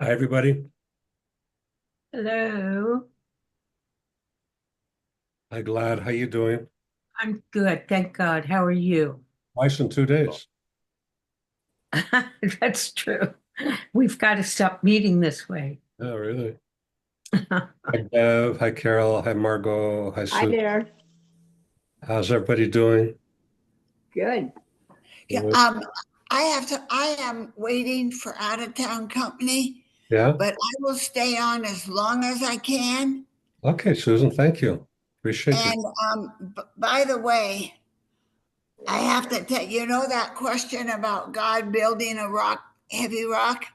Hi, everybody. Hello. Hi, Glad. How you doing? I'm good, thank God. How are you? Twice in 2 days. That's true. We've got to stop meeting this way. Oh, really? Hi, Bev. Hi, Carol. Hi, Margot. Hi, Hi Sue. there. How's everybody doing? Good. Yeah, Good. I am waiting for out of town company, Yeah? but I will stay on as long as I can. Okay, Susan, thank you. Appreciate you. And by the way, I have to tell you know that question about God building a rock, heavy rock?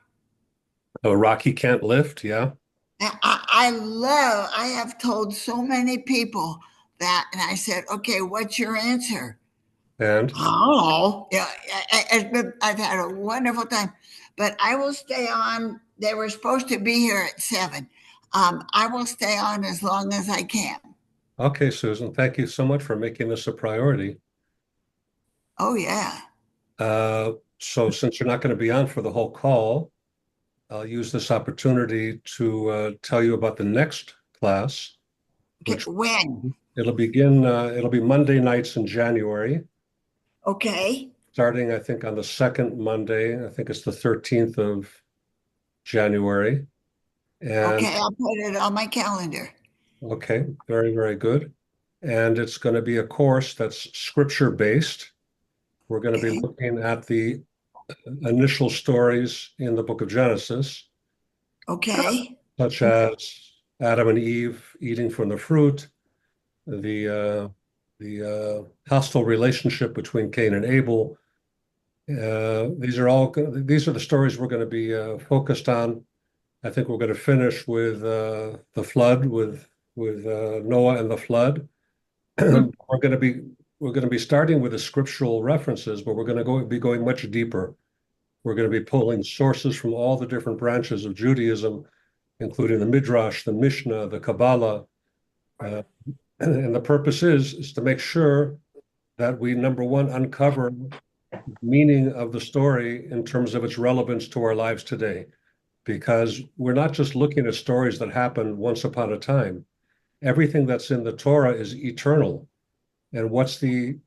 Oh, Rocky can't lift. Yeah. I have told so many people that, and I said, okay, what's your answer? And Oh, yeah, I've had a wonderful time, but I will stay on. They were supposed to be here at 7. I will stay on as long as I can. okay, Susan, thank you so much for making this a priority. Oh, yeah. So since you're not going to be on for the whole call, I'll use this opportunity to tell you about the next class, Okay, which when? it'll be Monday nights in January. Okay. Starting, I think, on the second Monday. I think it's the 13th of January. And Okay, I'll put it on my calendar. okay, very, very good. And it's going to be a course that's scripture based. We're going to be Okay. looking at the initial stories in the book of Genesis, Okay. such as Adam and Eve eating from the fruit, the hostile relationship between Cain and Abel. These are the stories we're going to be focused on. I think we're going to finish with the flood, with Noah and the flood. We're going to be starting with the scriptural references, but we're going to be going much deeper. We're going to be pulling sources from all the different branches of Judaism, including the Midrash, the Mishnah, the Kabbalah, uh, and the purpose is to make sure that we, number one, uncover meaning of the story in terms of its relevance to our lives today. Because we're not just looking at stories that happened once upon a time. Everything that's in the Torah is eternal. And what's the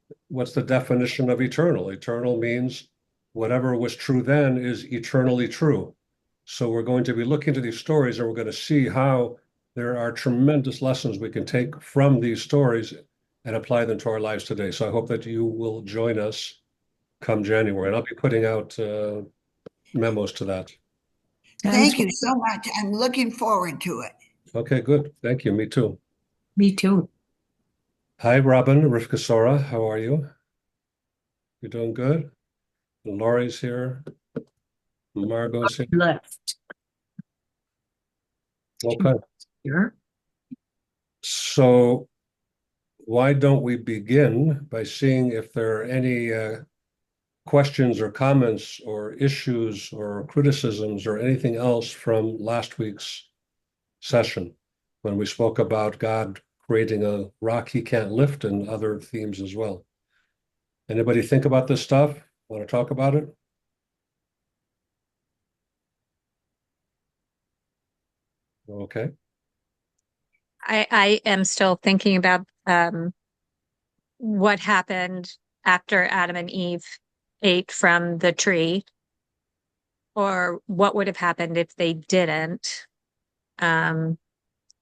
definition of eternal? Eternal means whatever was true then is eternally true. So we're going to be looking to these stories and we're going to see how there are tremendous lessons we can take from these stories and apply them to our lives today. So I hope that you will join us come January. And I'll be putting out memos to that. Sounds Thank good. you so much. I'm looking forward to it. Okay, good. Thank you. Me too. Me too. Hi, Robin, Rivka Sora. How are you? You doing good? Laurie's here. Margot's here. Left Okay. here. So why don't we begin by seeing if there are any questions or comments or issues or criticisms or anything else from last week's session when we spoke about God creating a rock he can't lift and other themes as well. Anybody think about this stuff? Want to talk about it? Okay. I am still thinking about what happened after Adam and Eve ate from the tree, or what would have happened if they didn't. Um,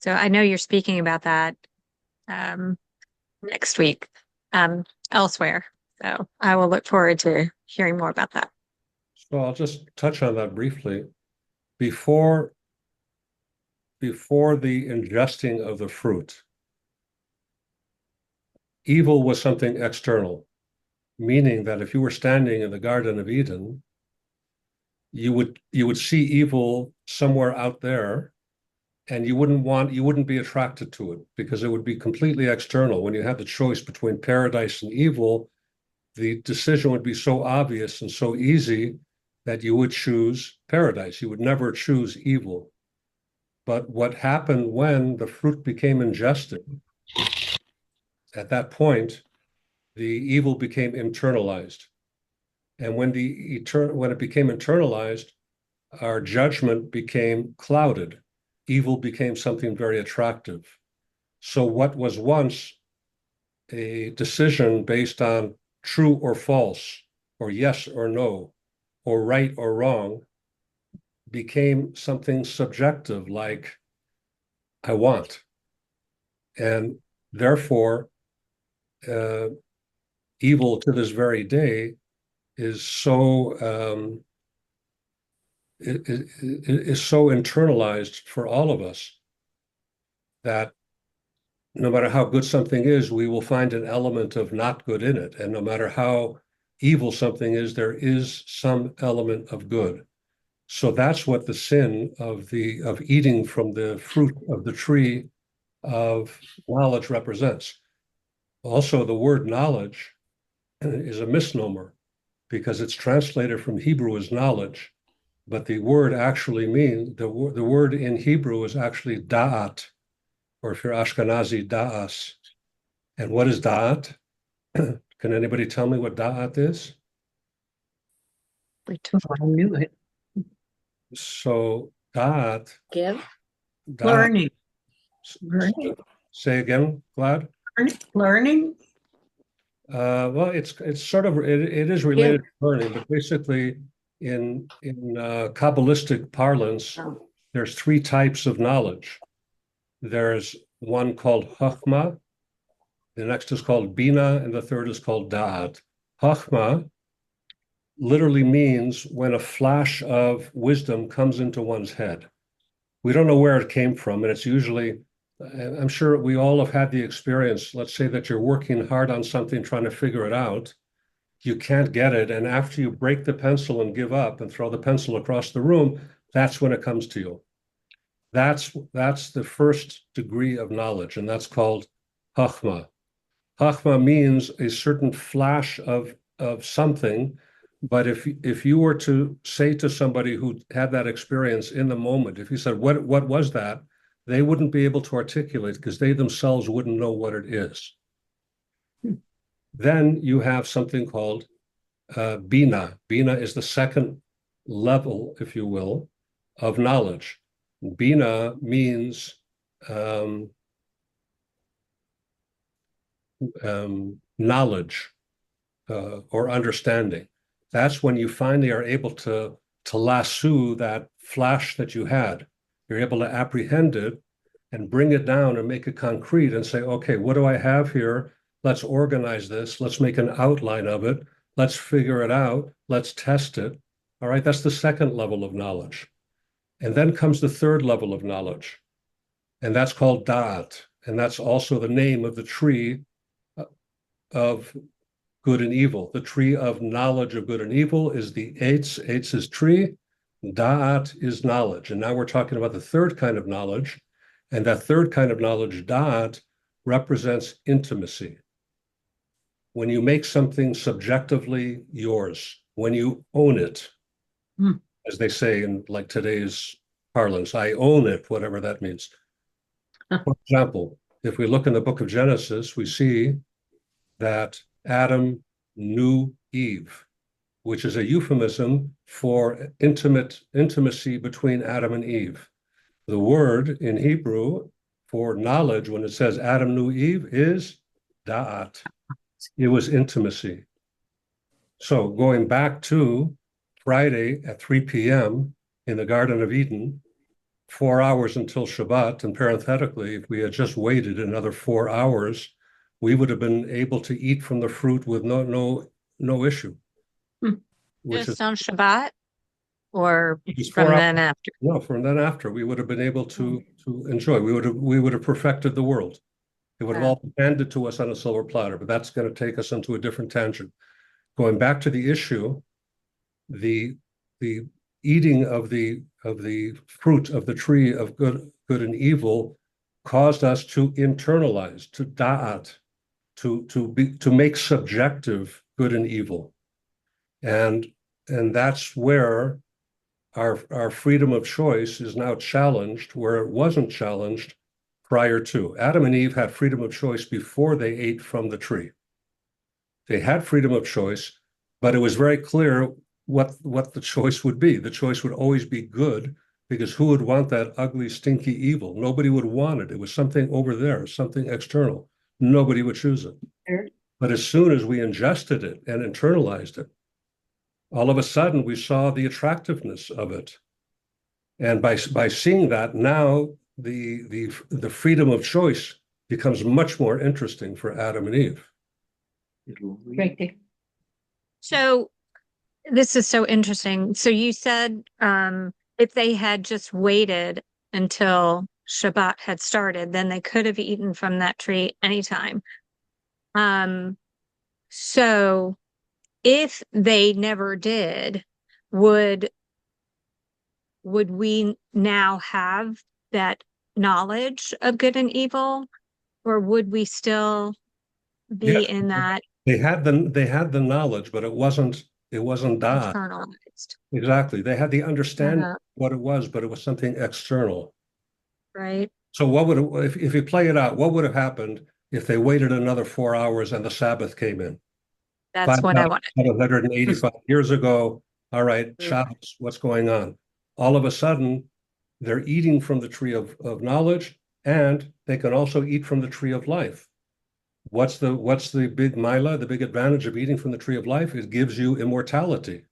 so I know you're speaking about that um, next week elsewhere. So I will look forward to hearing more about that. So I'll just touch on that briefly. Before before the ingesting of the fruit, evil was something external, meaning that if you were standing in the Garden of Eden, you would see evil somewhere out there, and you wouldn't be attracted to it because it would be completely external. When you had the choice between paradise and evil, the decision would be so obvious and so easy that you would choose paradise. You would never choose evil. But what happened when the fruit became ingested, at that point, the evil became internalized. And when it became internalized, our judgment became clouded. Evil became something very attractive. So what was once a decision based on true or false, or yes or no, or right or wrong, became something subjective, like I want. And therefore, evil to this very day is so internalized for all of us that no matter how good something is, we will find an element of not good in it. And no matter how evil something is, there is some element of good. So that's what the sin of eating from the fruit of the tree of knowledge represents. Also, the word knowledge is a misnomer because it's translated from Hebrew as knowledge, but the word actually means the word in Hebrew is actually da'at, or if you're Ashkenazi, da'as. And what is da'at? Can anybody tell me what da'at is? I knew it. So da'at, Give. da'at. Learning. Learning. Say again, Glad. Learning. Well, it's sort of it is related to learning, but basically in Kabbalistic parlance, there's three types of knowledge. There's one called Chachma, the next is called Bina, and the third is called Da'at. Chachma literally means when a flash of wisdom comes into one's head. We don't know where it came from, and it's usually, I'm sure we all have had the experience. Let's say that you're working hard on something, trying to figure it out. You can't get it, and after you break the pencil and give up and throw the pencil across the room, that's when it comes to you. That's the first degree of knowledge, and that's called Chachma. Chachma means a certain flash of something, but if you were to say to somebody who had that experience in the moment, if you said, what was that? They wouldn't be able to articulate because they themselves wouldn't know what it is. Then you have something called Bina. Bina is the second level, if you will, of knowledge. Bina means knowledge or understanding. That's when you finally are able to lasso that flash that you had. You're able to apprehend it and bring it down and make it concrete and say, okay, what do I have here? Let's organize this. Let's make an outline of it. Let's figure it out. Let's test it. All right, that's the second level of knowledge. And then comes the third level of knowledge, and that's called Da'at. And that's also the name of the tree of good and evil. The tree of knowledge of good and evil is the Eitz. Eitz is tree. Da'at is knowledge. And now we're talking about the third kind of knowledge. And that third kind of knowledge, Da'at, represents intimacy. When you make something subjectively yours, when you own it, as they say in like today's parlance, I own it, whatever that means. For example, if we look in the book of Genesis, we see that Adam knew Eve, which is a euphemism for intimacy between Adam and Eve. The word in Hebrew for knowledge, when it says Adam knew Eve, is da'at. It was intimacy. So going back to Friday at 3 p.m. in the Garden of Eden, 4 hours until Shabbat, and parenthetically, if we had just waited another 4 hours, we would have been able to eat from the fruit with no issue. Just on Shabbat or from then after? No, from then after, we would have been able to enjoy. We would have perfected the world. It would have all been handed to us on a silver platter, but that's going to take us into a different tangent. Going back to the issue, the eating of the fruit of the tree of good and evil caused us to internalize, to da'at, to make subjective good and evil, and that's where our freedom of choice is now challenged, where it wasn't challenged prior to. Adam and Eve had freedom of choice before they ate from the tree. They had freedom of choice, but it was very clear what the choice would be. The choice would always be good, because who would want that ugly, stinky evil? Nobody would want it. It was something over there, something external. Nobody would choose it. Sure. But as soon as we ingested it and internalized it, all of a sudden we saw the attractiveness of it. And by seeing that, now the freedom of choice becomes much more interesting for Adam and Eve. Great. Dick. So this is so interesting. So you said if they had just waited until Shabbat had started, then they could have eaten from that tree anytime. So if they never did, would we now have that knowledge of good and evil, or would we still be Yeah. in that They had the knowledge, but it wasn't da. internalized, Exactly. They had the understanding of what it was, but it was something external. right? So if you play it out, what would have happened if they waited another 4 hours and the Sabbath came in? That's what I wanted. 5,785 years ago. All right, Shabbos, what's going on? All of a sudden, they're eating from the tree of knowledge, and they can also eat from the tree of life. What's the big mila, the big advantage of eating from the tree of life? It gives you immortality.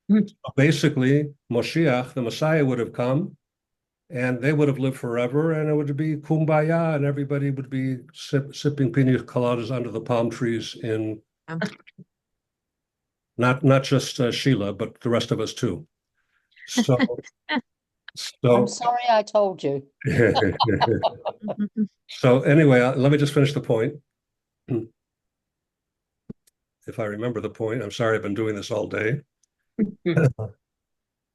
Hmm. So basically, Moshiach, the Messiah, would have come, and they would have lived forever, and it would be kumbaya, and everybody would be sipping pina coladas under the palm trees in not just Sheila, but the rest of us too. So, I'm sorry I told you. so anyway, let me just finish the point. If I remember the point, I'm sorry, I've been doing this all day.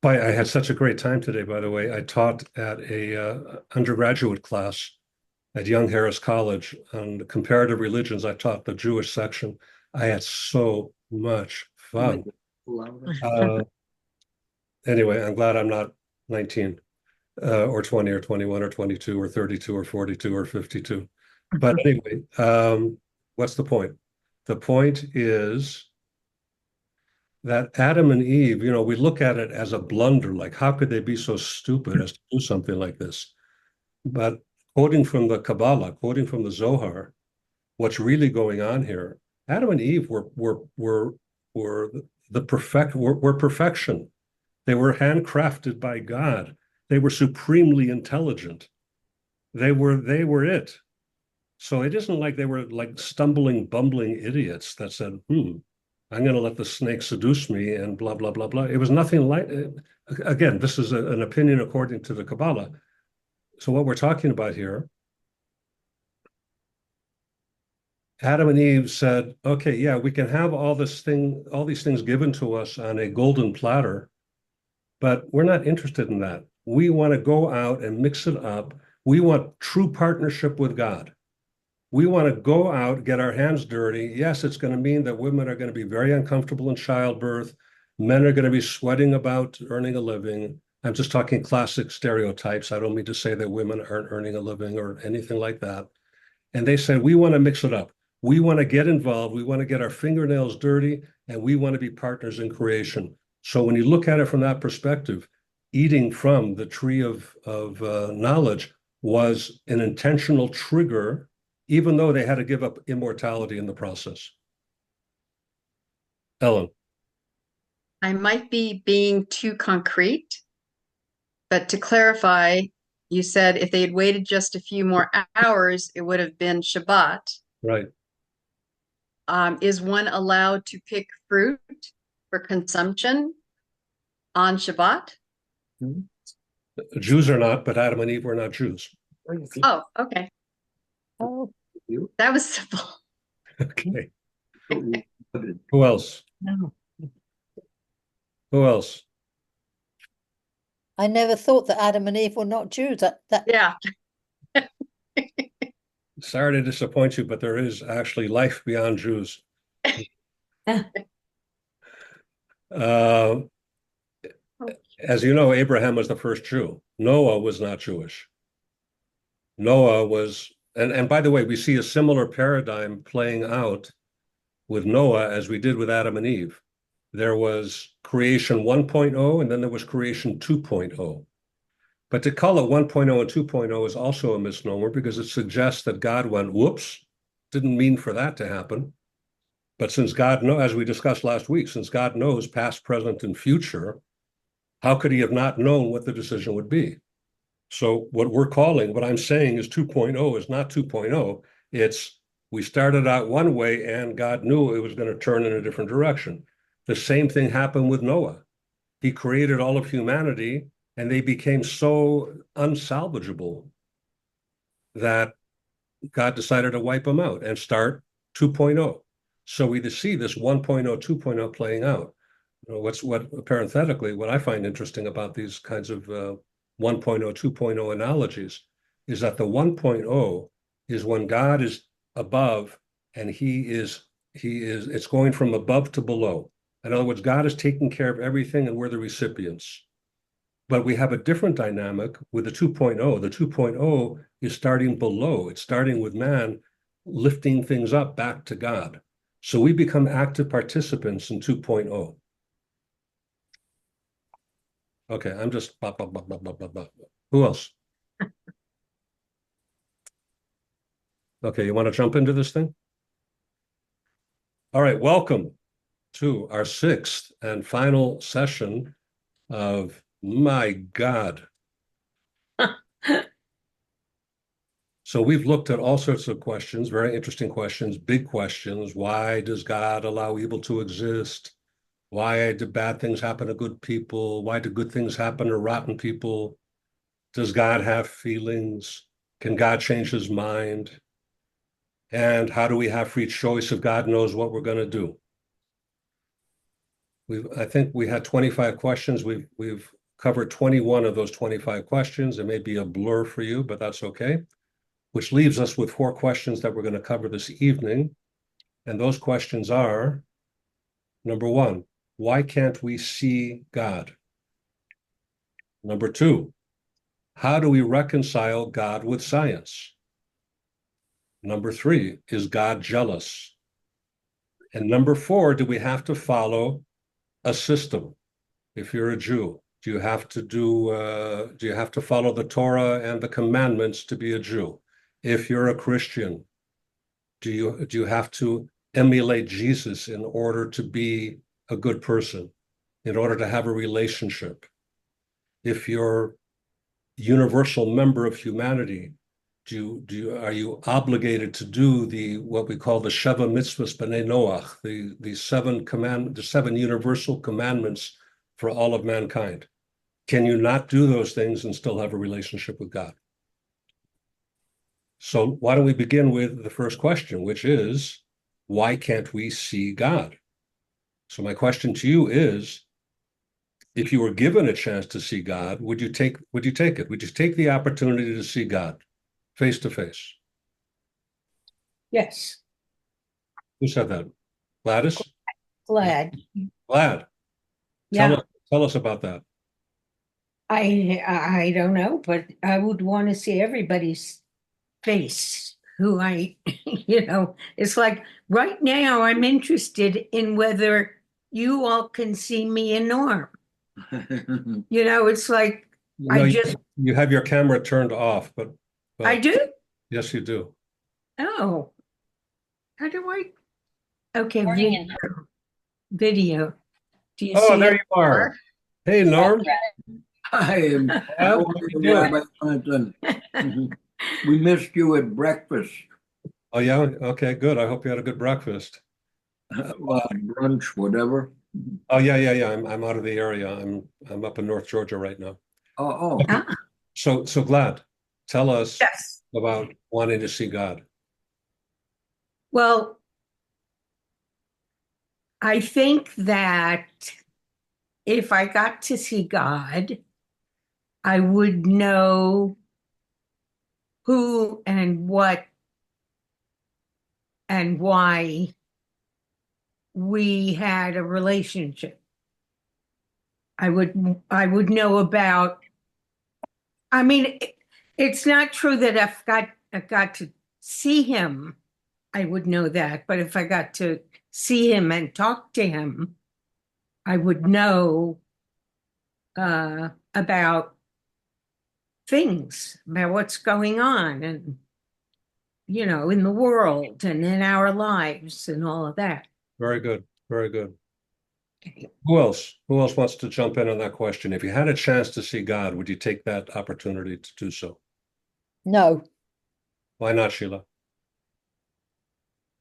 I had such a great time today, by the way. I taught at a undergraduate class at Young Harris College on comparative religions. I taught the Jewish section. I had so much fun. Anyway, I'm glad I'm not 19 or 20 or 21 or 22 or 32 or 42 or 52. But anyway, what's the point? The point is that Adam and Eve, we look at it as a blunder, like how could they be so stupid as to do something like this? But quoting from the Kabbalah, quoting from the Zohar, what's really going on here? Adam and Eve were perfection. They were handcrafted by God. They were supremely intelligent. They were it. So it isn't like they were like stumbling, bumbling idiots that said, I'm going to let the snake seduce me and blah, blah, blah, blah. It was nothing like, again, this is an opinion according to the Kabbalah. So what we're talking about here, Adam and Eve said, okay, yeah, we can have all these things given to us on a golden platter, but we're not interested in that. We want to go out and mix it up. We want true partnership with God. We want to go out, get our hands dirty. Yes, it's going to mean that women are going to be very uncomfortable in childbirth. Men are going to be sweating about earning a living. I'm just talking classic stereotypes. I don't mean to say that women aren't earning a living or anything like that. And they said, we want to mix it up. We want to get involved. We want to get our fingernails dirty, and we want to be partners in creation. So when you look at it from that perspective, eating from the tree of knowledge was an intentional trigger, even though they had to give up immortality in the process. Ellen. I might be being too concrete, but to clarify, you said if they had waited just a few more hours, it would have been Shabbat. Right. Is one allowed to pick fruit for consumption on Shabbat? Jews are not, but Adam and Eve were not Jews. Oh, okay. Oh, That was simple. Okay. Who else? No. Who else? I never thought that Adam and Eve were not Jews. That Yeah. Sorry to disappoint you, but there is actually life beyond Jews. As you know, Abraham was the first Jew. Noah was not Jewish. Noah was, and by the way, we see a similar paradigm playing out with Noah as we did with Adam and Eve. There was creation 1.0, and then there was creation 2.0. But to call it 1.0 and 2.0 is also a misnomer because it suggests that God went, whoops, didn't mean for that to happen. But since God knows, as we discussed last week, since God knows past, present, and future, how could he have not known what the decision would be? So what I'm saying is 2.0 is not 2.0. It's we started out one way and God knew it was going to turn in a different direction. The same thing happened with Noah. He created all of humanity and they became so unsalvageable that God decided to wipe them out and start 2.0. So we see this 1.0, 2.0 playing out. Parenthetically, what I find interesting about these kinds of 1.0, 2.0 analogies is that the 1.0 is when God is above and it's going from above to below. In other words, God is taking care of everything and we're the recipients. But we have a different dynamic with the 2.0. The 2.0 is starting below. It's starting with man lifting things up back to God. So we become active participants in 2.0. Okay, I'm just blah, blah, blah, blah, blah, blah, blah. Who else? Okay, you want to jump into this thing? All right, welcome to our sixth and final session of my God. So we've looked at all sorts of questions, very interesting questions, big questions. Why does God allow evil to exist? Why do bad things happen to good people? Why do good things happen to rotten people? Does God have feelings? Can God change his mind? And how do we have free choice if God knows what we're going to do? I think we had 25 questions. We've covered 21 of those 25 questions. It may be a blur for you, but that's okay. Which leaves us with 4 questions that we're going to cover this evening. And those questions are, number 1, why can't we see God? Number 2, how do we reconcile God with science? Number 3, is God jealous? And number 4, do we have to follow a system? If you're a Jew, do you have to follow the Torah and the commandments to be a Jew? If you're a Christian, do you have to emulate Jesus in order to be a good person, in order to have a relationship? If you're a universal member of humanity, are you obligated to do what we call the Sheva Mitzvahs B'nai Noach, the 7 universal commandments for all of mankind? Can you not do those things and still have a relationship with God? So why don't we begin with the first question, which is, why can't we see God? So my question to you is, if you were given a chance to see God, would you take it? Would you take the opportunity to see God face to face? Yes, Who said that? Gladys? glad. Glad. Yeah, Tell us about that. I don't know, but I would want to see everybody's face who it's like right now I'm interested in whether you all can see me and Norm. It's like No, you have your camera turned off, but I do. yes, you do. Oh, how do I? Okay, video. Do you Oh, see there it? you are. Hey, Norm. I am How are you doing? Rabbi Yonatan. We missed you at breakfast, Oh, yeah. Okay, good. I hope you had a good breakfast. brunch, whatever. Oh, yeah. I'm out of the area. I'm up in North Georgia right now. Oh, Ah, So Glad, tell us yes. about wanting to see God. Well, I think that if I got to see God, I would know who and what and why we had a relationship. I would know about, I mean, it's not true that if I got to see him, I would know that. But if I got to see him and talk to him, I would know about things, about what's going on and, in the world and in our lives and all of that. Very good. Very good. Who else? Who else wants to jump in on that question? If you had a chance to see God, would you take that opportunity to do so? No, Why not, Sheila?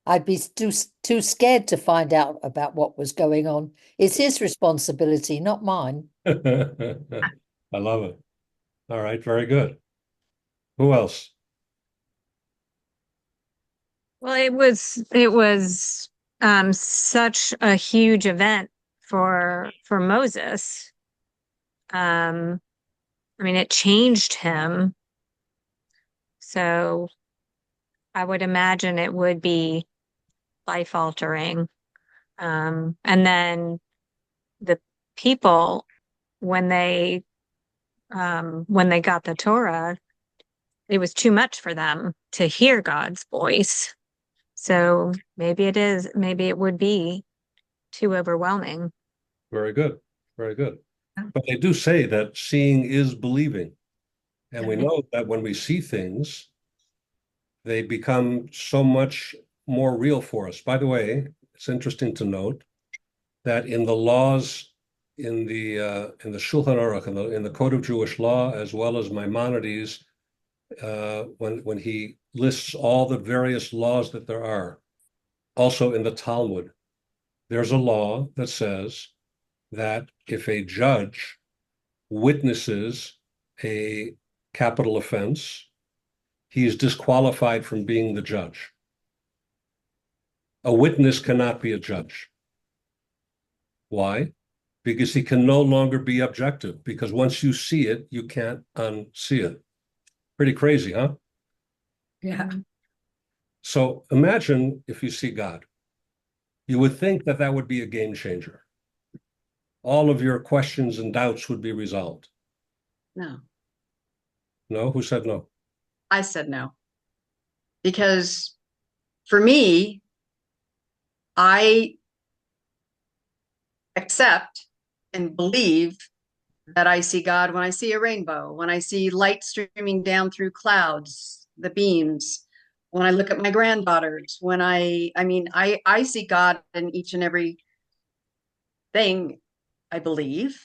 I'd be too scared to find out about what was going on. It's his responsibility, not mine. I love it. All right, very good. Who else? Well, it was such a huge event for Moses. I mean, it changed him. So I would imagine it would be life altering. And then the people, when they got the Torah, it was too much for them to hear God's voice. So maybe it would be too overwhelming. Very good. Very good. But they do say that seeing is believing. And we know that when we see things, they become so much more real for us. By the way, it's interesting to note that in the laws in the Shulchan Aruch, in the Code of Jewish Law, as well as Maimonides, when he lists all the various laws that there are, also in the Talmud, there's a law that says that if a judge witnesses a capital offense, he is disqualified from being the judge. A witness cannot be a judge. Why? Because he can no longer be objective, because once you see it, you can't unsee it. Pretty crazy, huh? Yeah. So imagine if you see God. You would think that that would be a game changer. All of your questions and doubts would be resolved. No, No? Who said no? I said no. Because for me, I accept and believe that I see God when I see a rainbow, when I see light streaming down through clouds, the beams, when I look at my granddaughters, when I see God in each and every thing, I believe.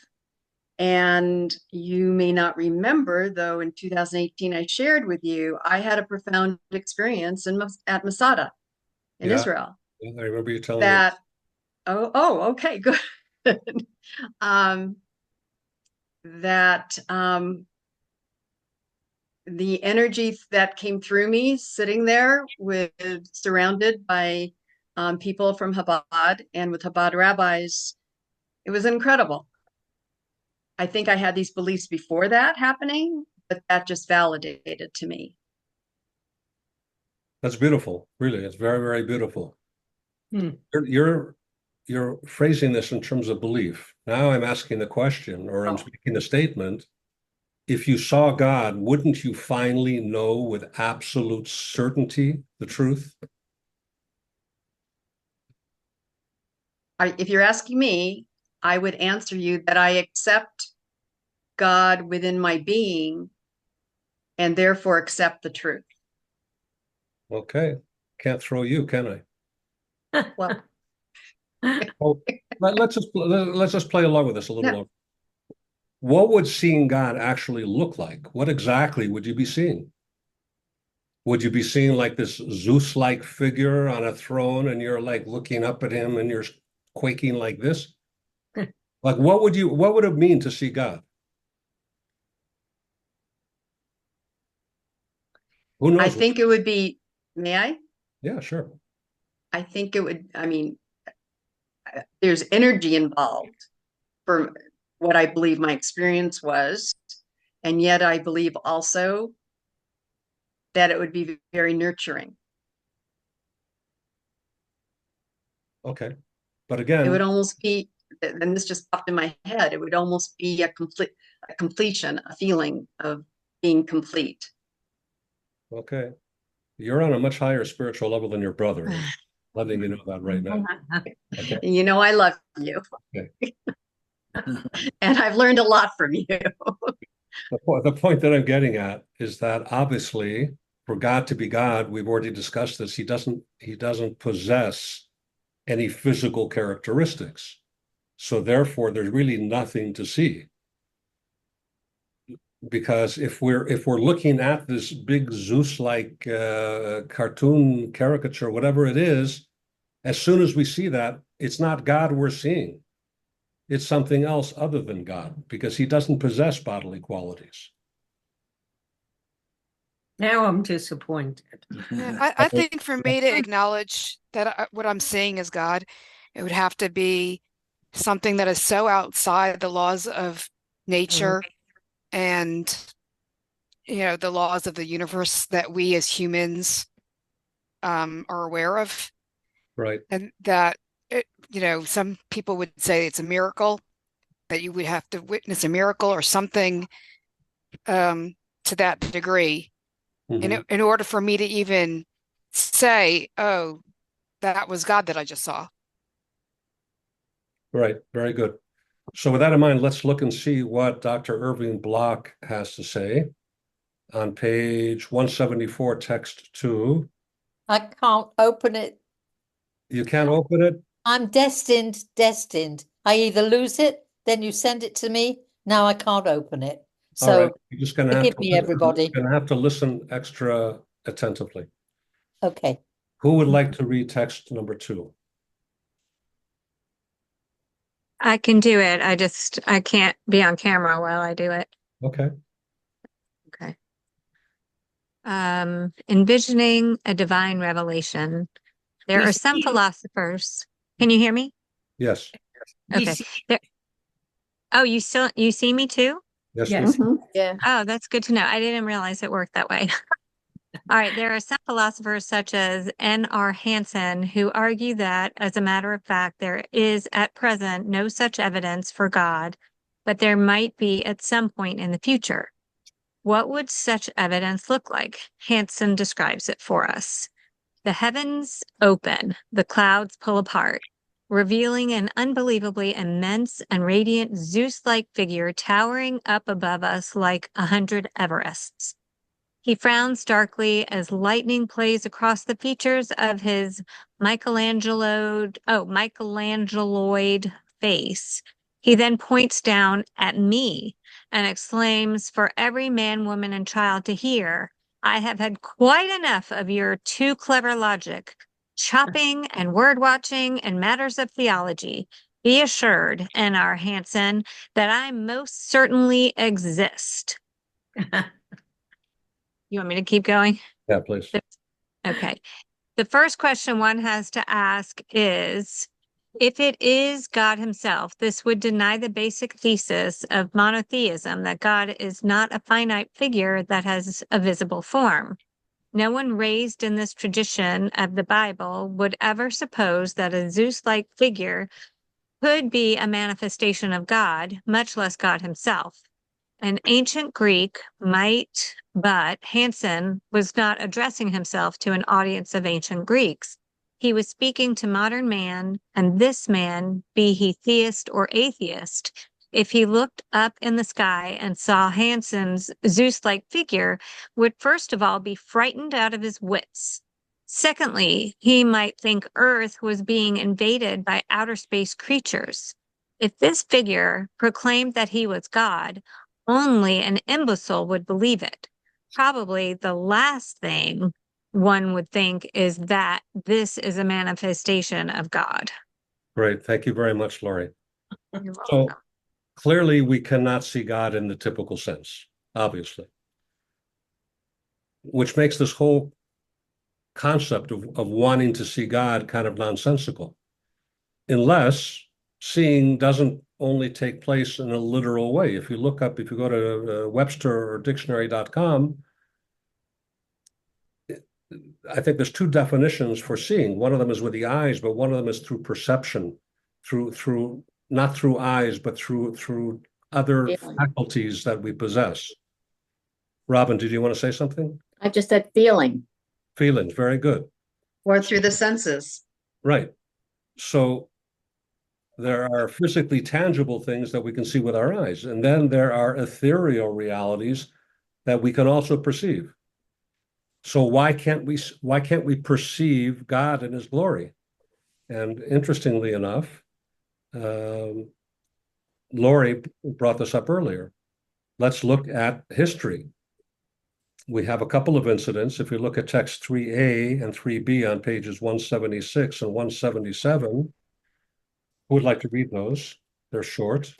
And you may not remember, though, in 2018, I shared with you, I had a profound experience at Masada in Yeah, Israel. I remember you telling me. That, okay, good. That the energy that came through me sitting there surrounded by people from Chabad and with Chabad rabbis, it was incredible. I think I had these beliefs before that happening, but that just validated to me. That's beautiful. Really, it's very, very beautiful. Hmm. You're phrasing this in terms of belief. Now I'm asking the question, or I'm making a statement. If you saw God, wouldn't you finally know with absolute certainty the truth? If you're asking me, I would answer you that I accept God within my being and therefore accept the truth. Okay. Can't throw you, can I? Well, Well, let's just play along with this a little no. longer. What would seeing God actually look like? What exactly would you be seeing? Would you be seeing like this Zeus-like figure on a throne and you're like looking up at him and you're quaking like this? Like what would it mean to see God? Who knows? I think it would be, may I? Yeah, sure. I think it would, there's energy involved for what I believe my experience was. And yet I believe also that it would be very nurturing. Okay. But It again, would almost be, and this just popped in my head, it would almost be a completion, a feeling of being complete. okay. You're on a much higher spiritual level than your brother is. letting you know that right now. Okay. You know, I love you. Okay. And I've learned a lot from you. The point that I'm getting at is that obviously, for God to be God, we've already discussed this. He doesn't possess any physical characteristics. So therefore, there's really nothing to see. Because if we're looking at this big Zeus-like cartoon caricature, whatever it is, as soon as we see that, it's not God we're seeing. It's something else other than God, because he doesn't possess bodily qualities. Now I'm disappointed. Yeah, I think for me to acknowledge that what I'm seeing is God, it would have to be something that is so outside the laws of nature and, you know, the laws of the universe that we as humans are aware of. Right. And that, you know, some people would say it's a miracle, that you would have to witness a miracle or something to that degree. Mhm. In order for me to even say, oh, that was God that I just saw. Right. Very good. So with that in mind, let's look and see what Dr. Irving Block has to say on page 174, text 2. I can't open it. You can't open it? I'm destined. I either lose it, then you send it to me. Now I can't open it. All right. So You're just going to have forgive to me, listen, everybody. going to have to listen extra attentively. Okay. Who would like to read text number 2? I can do it. I can't be on camera while I do it. Okay. Okay. Envisioning a divine revelation. There We are some see you. philosophers. Can you hear me? Yes. We Okay. see- Oh, you see me too? Yes. Yes. Yeah. Oh, that's good to know. I didn't realize it worked that way. All right. There are some philosophers such as N.R. Hansen who argue that, as a matter of fact, there is at present no such evidence for God, but there might be at some point in the future. What would such evidence look like? Hansen describes it for us. The heavens open, the clouds pull apart, revealing an unbelievably immense and radiant Zeus-like figure towering up above us like 100 Everests. He frowns darkly as lightning plays across the features of his Michelangeloid face. He then points down at me and exclaims for every man, woman, and child to hear, I have had quite enough of your too clever logic, chopping and word watching and matters of theology. Be assured, N.R. Hansen, that I most certainly exist. You want me to keep going? Yeah, please. Okay. The first question one has to ask is, if it is God himself, this would deny the basic thesis of monotheism, that God is not a finite figure that has a visible form. No one raised in this tradition of the Bible would ever suppose that a Zeus-like figure could be a manifestation of God, much less God himself. An ancient Greek might, but Hansen was not addressing himself to an audience of ancient Greeks. He was speaking to modern man, and this man, be he theist or atheist, if he looked up in the sky and saw Hansen's Zeus-like figure, would first of all be frightened out of his wits. Secondly, he might think Earth was being invaded by outer space creatures. If this figure proclaimed that he was God, only an imbecile would believe it. Probably the last thing one would think is that this is a manifestation of God. Great. Thank you very much, Laurie. You're So welcome. clearly we cannot see God in the typical sense, obviously, which makes this whole concept of wanting to see God kind of nonsensical, unless seeing doesn't only take place in a literal way. If you go to Webster or dictionary.com, I think there's 2 definitions for seeing. One of them is with the eyes, but one of them is through perception, through not through eyes, but through other faculties that we possess. Robin, did you want to say something? I just said feeling. Feelings, very good. Or through the senses. Right. So there are physically tangible things that we can see with our eyes, and then there are ethereal realities that we can also perceive. So why can't we perceive God in his glory? And interestingly enough, um, Lori brought this up earlier. Let's look at history. We have a couple of incidents. If you look at text 3a and 3b on pages 176 and 177, who would like to read those? They're short.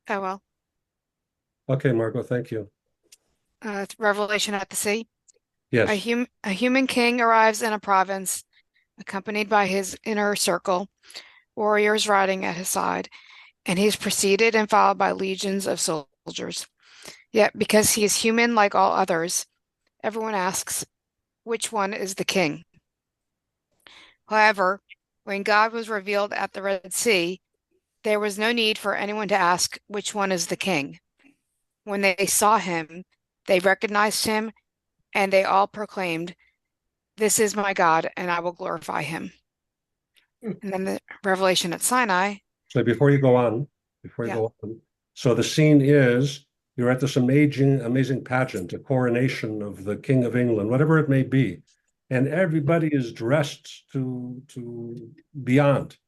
Oh, well, Okay, Margot, thank you. it's Revelation at the Sea. A Yes. human king arrives in a province, accompanied by his inner circle, warriors riding at his side, and he is preceded and followed by legions of soldiers. Yet, because he is human like all others, everyone asks, which one is the king? However, when God was revealed at the Red Sea, there was no need for anyone to ask, which one is the king? When they saw him, they recognized him, and they all proclaimed, this is my God, and I will glorify him. And then the Revelation at Sinai. So before you go on, so the scene is you're at this amazing pageant, a coronation of the King of England, whatever it may be, and everybody is dressed to beyond.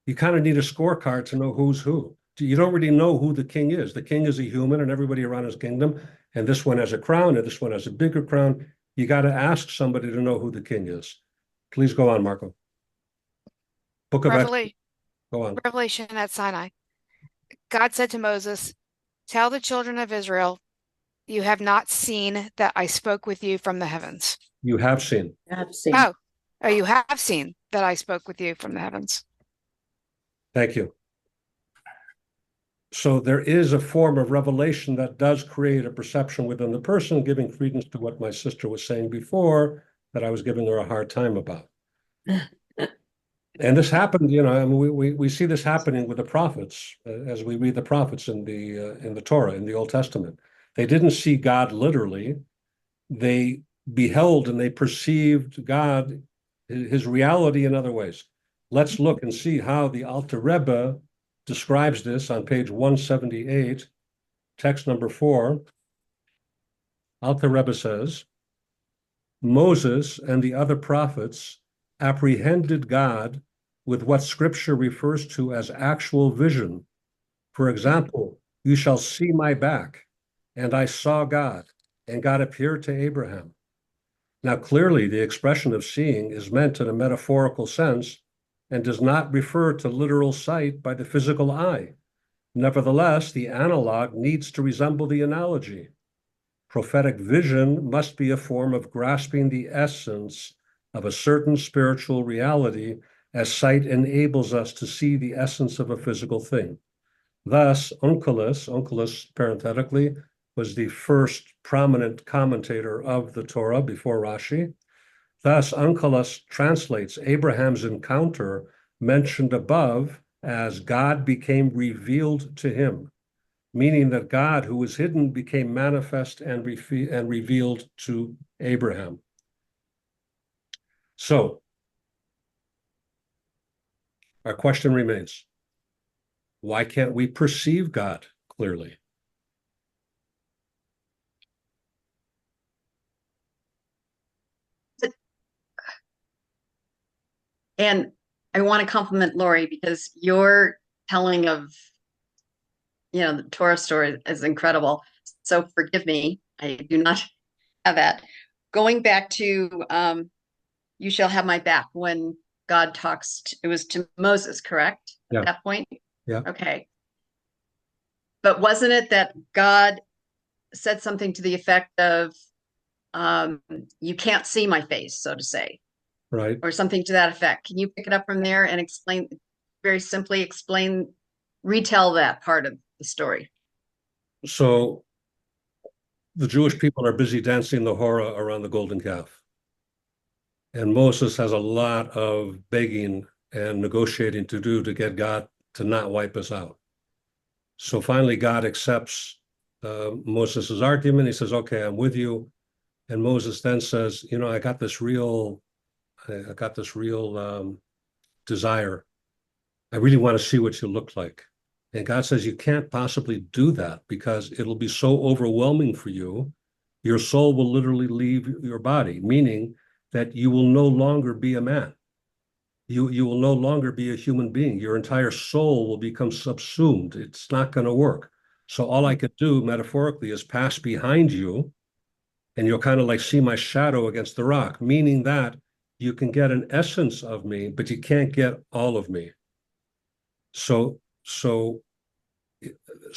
You kind of need a scorecard to know who's who. You don't really know who the king is. The king is a human, and everybody around his kingdom, and this one has a crown, and this one has a bigger crown. You got to ask somebody to know who the king is. Please go on, Marco. Book of Exodus. Go on. Revelation at Sinai. God said to Moses, tell the children of Israel, you have not seen that I spoke with you from the heavens. You have seen. Oh, you have seen that I spoke with you from the heavens. Thank you. So there is a form of revelation that does create a perception within the person, giving credence to what my sister was saying before, that I was giving her a hard time about. And this happened, I mean, we see this happening with the prophets as we read the prophets in the Torah, in the Old Testament. They didn't see God literally. They beheld and they perceived God, his reality in other ways. Let's look and see how the Alter Rebbe describes this on page 178, text number 4. Alter Rebbe says, Moses and the other prophets apprehended God with what scripture refers to as actual vision. For example, you shall see my back, and I saw God, and God appeared to Abraham. Now, clearly, the expression of seeing is meant in a metaphorical sense and does not refer to literal sight by the physical eye. Nevertheless, the analog needs to resemble the analogy. Prophetic vision must be a form of grasping the essence of a certain spiritual reality, as sight enables us to see the essence of a physical thing. Thus, Onkelos, parenthetically, was the first prominent commentator of the Torah before Rashi. Thus, Onkelos translates Abraham's encounter mentioned above as God became revealed to him, meaning that God, who was hidden, became manifest and revealed to Abraham. So, our question remains, why can't we perceive God clearly? And I want to compliment Lori because your telling of, the Torah story is incredible. So forgive me, I do not have that. Going back to you shall have my back, when God talks, it was to Moses, correct? Yeah. At that point? Yeah. Okay. But wasn't it that God said something to the effect of, you can't see my face, so to say? Right. Or something to that effect. Can you pick it up from there and retell that part of the story? So the Jewish people are busy dancing the hora around the golden calf. And Moses has a lot of begging and negotiating to do to get God to not wipe us out. So finally, God accepts Moses' argument. He says, okay, I'm with you. And Moses then says, you know, I got this real desire. I really want to see what you look like. And God says, you can't possibly do that because it'll be so overwhelming for you. Your soul will literally leave your body, meaning that you will no longer be a man. You will no longer be a human being. Your entire soul will become subsumed. It's not going to work. So all I could do metaphorically is pass behind you, and you'll kind of like see my shadow against the rock, meaning that you can get an essence of me, but you can't get all of me. So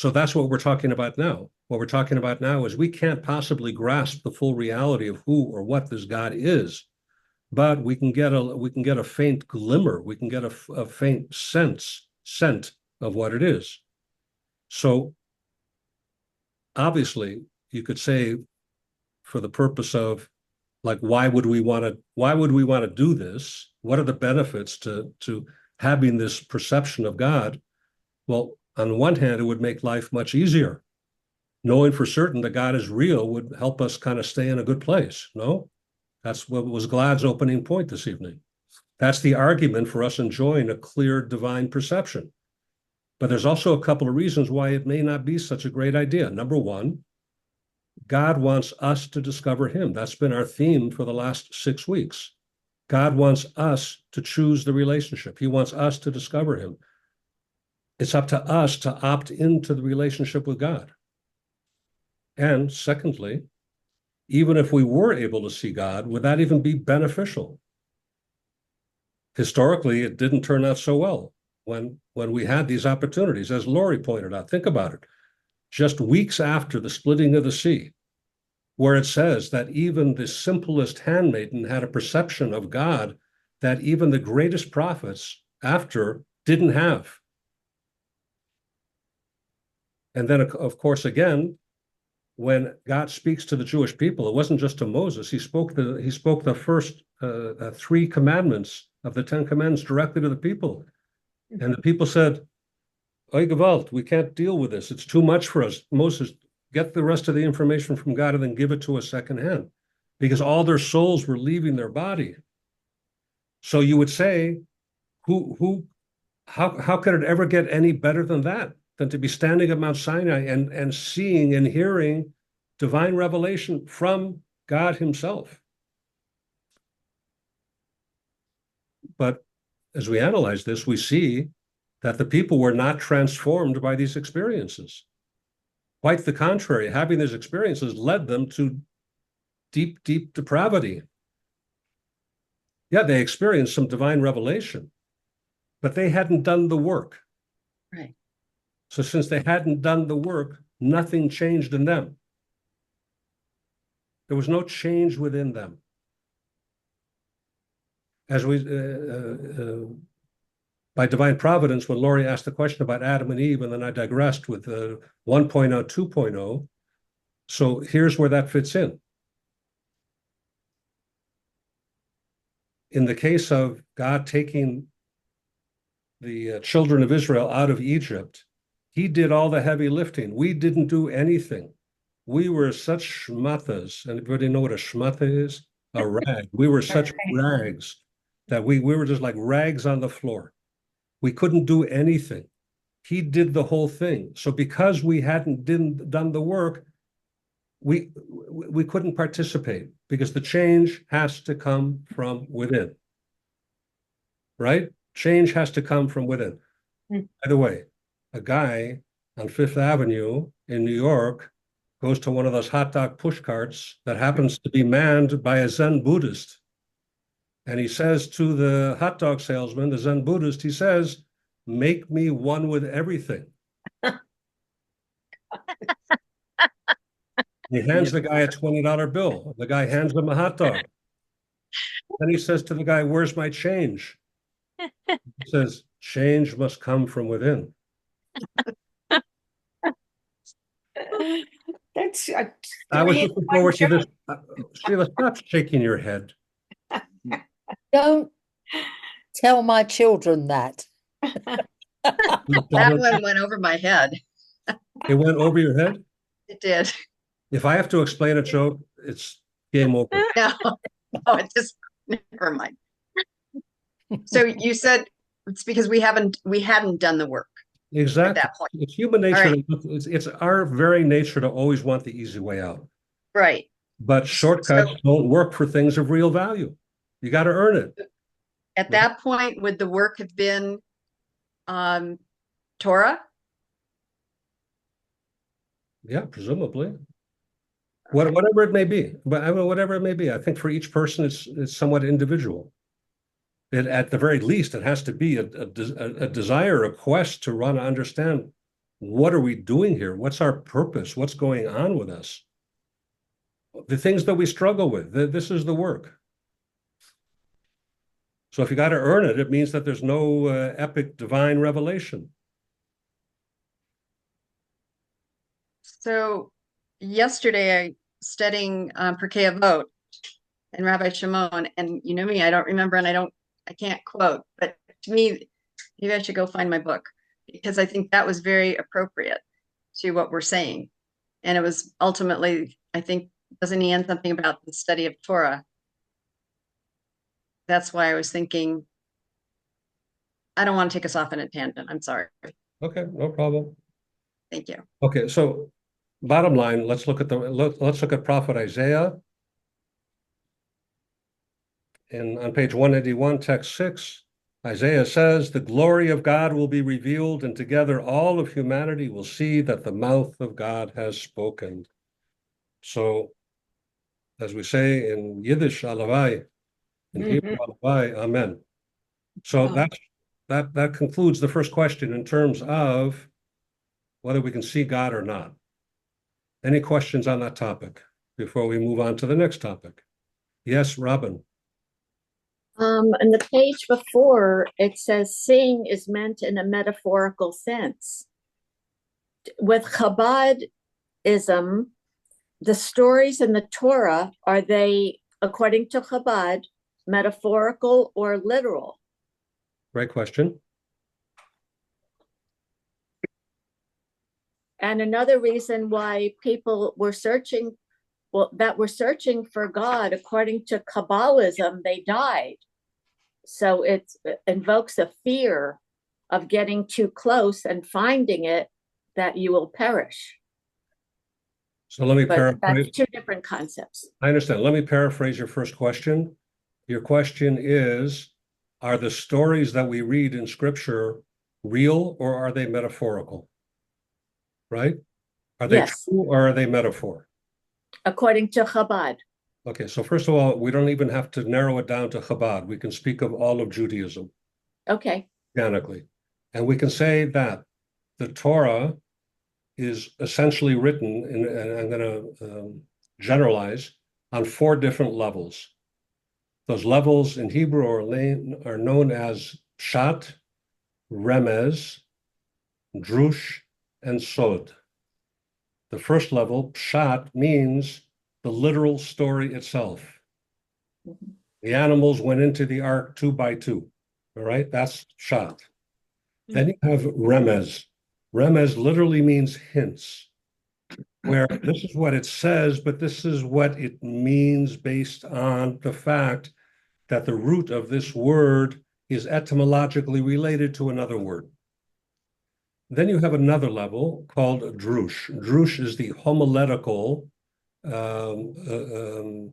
that's what we're talking about now. What we're talking about now is we can't possibly grasp the full reality of who or what this God is, but we can get a faint glimmer, we can get a faint scent of what it is. So obviously, you could say, for the purpose of like, why would we want to do this? What are the benefits to having this perception of God? Well, on one hand, it would make life much easier. Knowing for certain that God is real would help us kind of stay in a good place. No? That's what was Glad's opening point this evening. That's the argument for us enjoying a clear divine perception. But there's also a couple of reasons why it may not be such a great idea. Number one, God wants us to discover him. That's been our theme for the last 6 weeks. God wants us to choose the relationship. He wants us to discover him. It's up to us to opt into the relationship with God. And secondly, even if we were able to see God, would that even be beneficial? Historically, it didn't turn out so well when we had these opportunities, as Lori pointed out. Think about it. Just weeks after the splitting of the sea, where it says that even the simplest handmaiden had a perception of God that even the greatest prophets after didn't have. And then, of course, again, when God speaks to the Jewish people, it wasn't just to Moses. He spoke the first 3 commandments of the 10 commandments directly to the people. And the people said, "Oy Gewalt, we can't deal with this. It's too much for us. Moses, get the rest of the information from God and then give it to us secondhand." Because all their souls were leaving their body. So you would say, how could it ever get any better than that? Than to be standing at Mount Sinai and seeing and hearing divine revelation from God himself. But as we analyze this, we see that the people were not transformed by these experiences. Quite the contrary, having these experiences led them to deep, deep depravity. Yeah, they experienced some divine revelation, but they hadn't done the work. Right. So since they hadn't done the work, nothing changed in them. There was no change within them. As we, by divine providence, when Lori asked the question about Adam and Eve, and then I digressed with 1.0, 2.0. So here's where that fits in. In the case of God taking the children of Israel out of Egypt, he did all the heavy lifting. We didn't do anything. We were such shmatas. Anybody know what a shmata is? A rag. We were such rags that we were just like rags on the floor. We couldn't do anything. He did the whole thing. So because we hadn't done the work, we couldn't participate because the change has to come from within. Right? Change has to come from within. By the way, a guy on Fifth Avenue in New York goes to one of those hot dog push carts that happens to be manned by a Zen Buddhist. And he says to the hot dog salesman, the Zen Buddhist, he says, "Make me one with everything." He hands the guy a $20 bill. The guy hands him a hot dog. Then he says to the guy, "Where's my change?" He says, "Change must come from within." That's I was looking forward to this. Sheila, stop shaking your head. Don't tell my children that. That one went over my head. It went over your head? It did. If I have to explain a joke, it's game over. No, no, it just, never mind. So you said it's because we hadn't done the work at Exactly. that point. It's human nature. Right. It's our very nature to always want the easy way out. Right. But shortcuts don't work for things of real value. You got to earn it. At that point, would the work have been Torah? Yeah, presumably. Whatever it may be. But I mean, whatever it may be. I think for each person, it's somewhat individual. At the very least, it has to be a desire, a quest to want to understand, what are we doing here? What's our purpose? What's going on with us? The things that we struggle with. This is the work. So if you got to earn it, it means that there's no epic divine revelation. So yesterday I studying Pirkei Avot and Rabbi Shimon, and you know me, I don't remember and I can't quote, but to me, maybe I should go find my book because I think that was very appropriate to what we're saying. And it was ultimately, I think, doesn't he end something about the study of Torah? That's why I was thinking, I don't want to take us off on a tangent. I'm sorry. Okay, no problem. Thank you. Okay, so bottom line, let's look at Prophet Isaiah. And on page 181, text 6, Isaiah says, "The glory of God will be revealed, and together all of humanity will see that the mouth of God has spoken." So, as we say in Yiddish, alavai, in Hebrew, alavai, amen. So that concludes the first question in terms of whether we can see God or not. Any questions on that topic before we move on to the next topic? Yes, Robin. On the page before, it says seeing is meant in a metaphorical sense. With Chabadism, the stories in the Torah, are they, according to Chabad, metaphorical or literal? Great question. And another reason why people were searching, that were searching for God, according to Kabbalism, they died. So it invokes a fear of getting too close and finding it, that you will perish. So let me But paraphrase. that's two different concepts. I understand. Let me paraphrase your first question. Your question is, are the stories that we read in Scripture real or are they metaphorical? Right? Are they Yes. true or are they metaphor? According to Chabad. Okay, so first of all, we don't even have to narrow it down to Chabad. We can speak of all of Judaism Okay. organically. And we can say that the Torah is essentially written, and I'm going to generalize, on 4 different levels. Those levels in Hebrew are known as Pshat, Remez, Drush, and Sod. The first level, Pshat, means the literal story itself. The animals went into the ark 2 by 2. All right, that's Pshat. Then you have Remez. Remez literally means hints, where this is what it says, but this is what it means based on the fact that the root of this word is etymologically related to another word. Then you have another level called Drush. Drush is the homiletical, the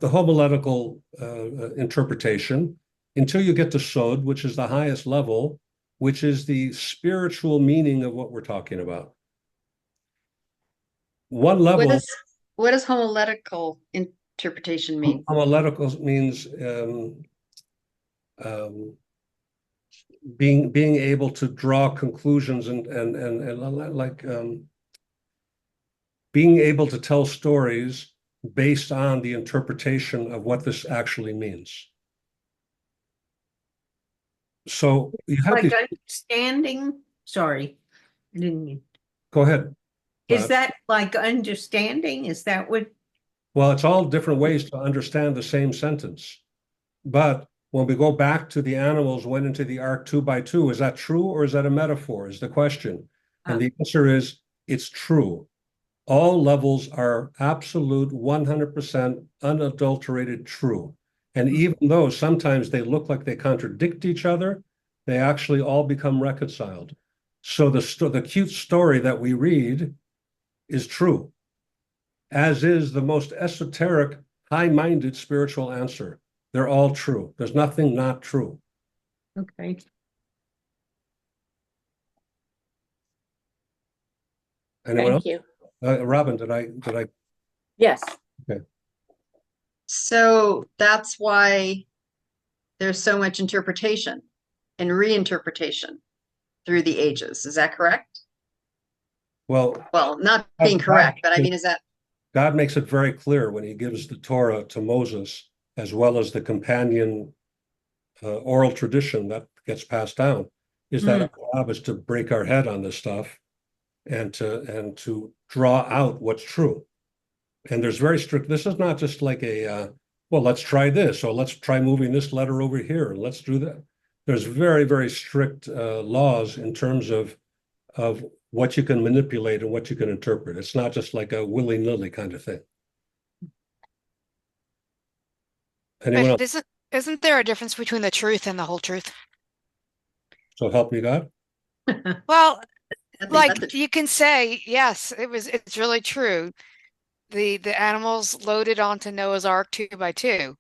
homiletical interpretation, until you get to Sod, which is the highest level, which is the spiritual meaning of what we're talking about. One level. What does homiletical interpretation mean? Homiletical means being able to draw conclusions and like being able to tell stories based on the interpretation of what this actually means. So you have like understanding. Sorry, I didn't mean. Go ahead. Is that like understanding? Is that what? Well, it's all different ways to understand the same sentence. But when we go back to the animals went into the ark 2 by 2, is that true or is that a metaphor? Is the question. And the answer is it's true. All levels are absolute 100% unadulterated true. And even though sometimes they look like they contradict each other, they actually all become reconciled. So the cute story that we read is true, as is the most esoteric, high-minded spiritual answer. They're all true. There's nothing not true. Okay. Anyone else? Thank you. Robin, did I? Yes. So that's why there's so much interpretation and reinterpretation through the ages. Is that correct? Well, Not being correct, but I mean, is that God makes it very clear when he gives the Torah to Moses, as well as the companion oral tradition that gets passed down, is that our job is to break our head on this stuff and to draw out what's true. And there's very strict, this is not just like well, let's try this, or let's try moving this letter over here, and let's do that. There's very, very strict laws in terms of what you can manipulate and what you can interpret. It's not just like a willy-nilly kind of thing. Anyone But else? isn't there a difference between the truth and the whole truth? So help me God. Well, I think like you can say, yes, it's really true. The animals loaded onto Noah's Ark 2 by 2.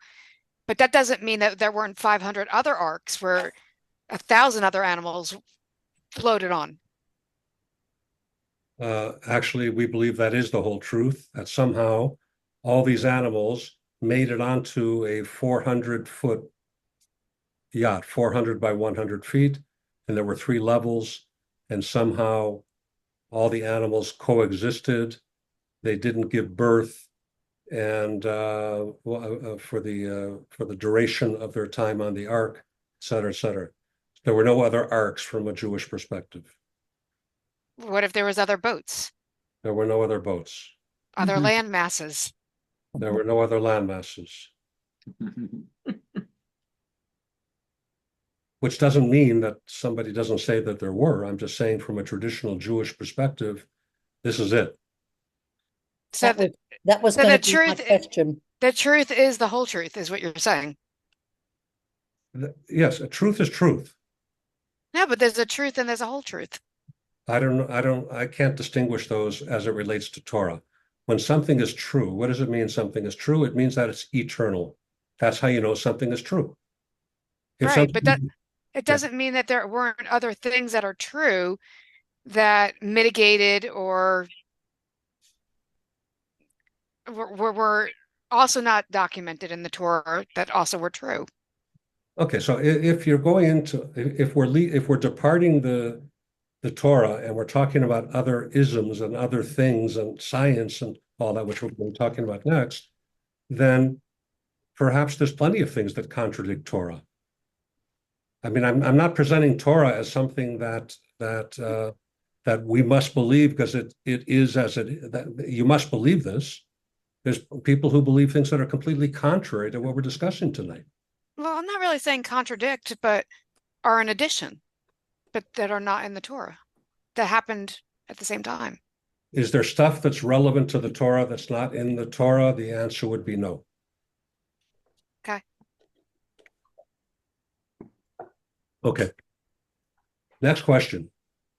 But that doesn't mean that there weren't 500 other arks where 1,000 other animals floated on. Actually, we believe that is the whole truth, that somehow all these animals made it onto a 400-foot yacht, 400 by 100 feet, and there were 3 levels, and somehow all the animals coexisted. They didn't give birth, and for the duration of their time on the ark, et cetera, et cetera. There were no other arks from a Jewish perspective. What if there was other boats, There were no other boats. other land masses? There were no other land masses. Which doesn't mean that somebody doesn't say that there were. I'm just saying from a traditional Jewish perspective, this is it. So That was so going the to be my truth- question. the truth is the whole truth, is what you're saying. Yes, truth is truth. No, but there's a truth and there's a whole truth. I can't distinguish those as it relates to Torah. When something is true, what does it mean something is true? It means that it's eternal. That's how you know something is true. Right, but it doesn't mean that there weren't other things that are true that mitigated or were also not documented in the Torah that also were true. Okay, so if you're going into, if we're departing the Torah and we're talking about other isms and other things and science and all that, which we're going to be talking about next, then perhaps there's plenty of things that contradict Torah. I mean, I'm not presenting Torah as something that we must believe because it is as it that you must believe this. There's people who believe things that are completely contrary to what we're discussing tonight. Well, I'm not really saying contradict, but are an addition, but that are not in the Torah, that happened at the same time. Is there stuff that's relevant to the Torah that's not in the Torah? The answer would be no. Okay. Okay. Next question.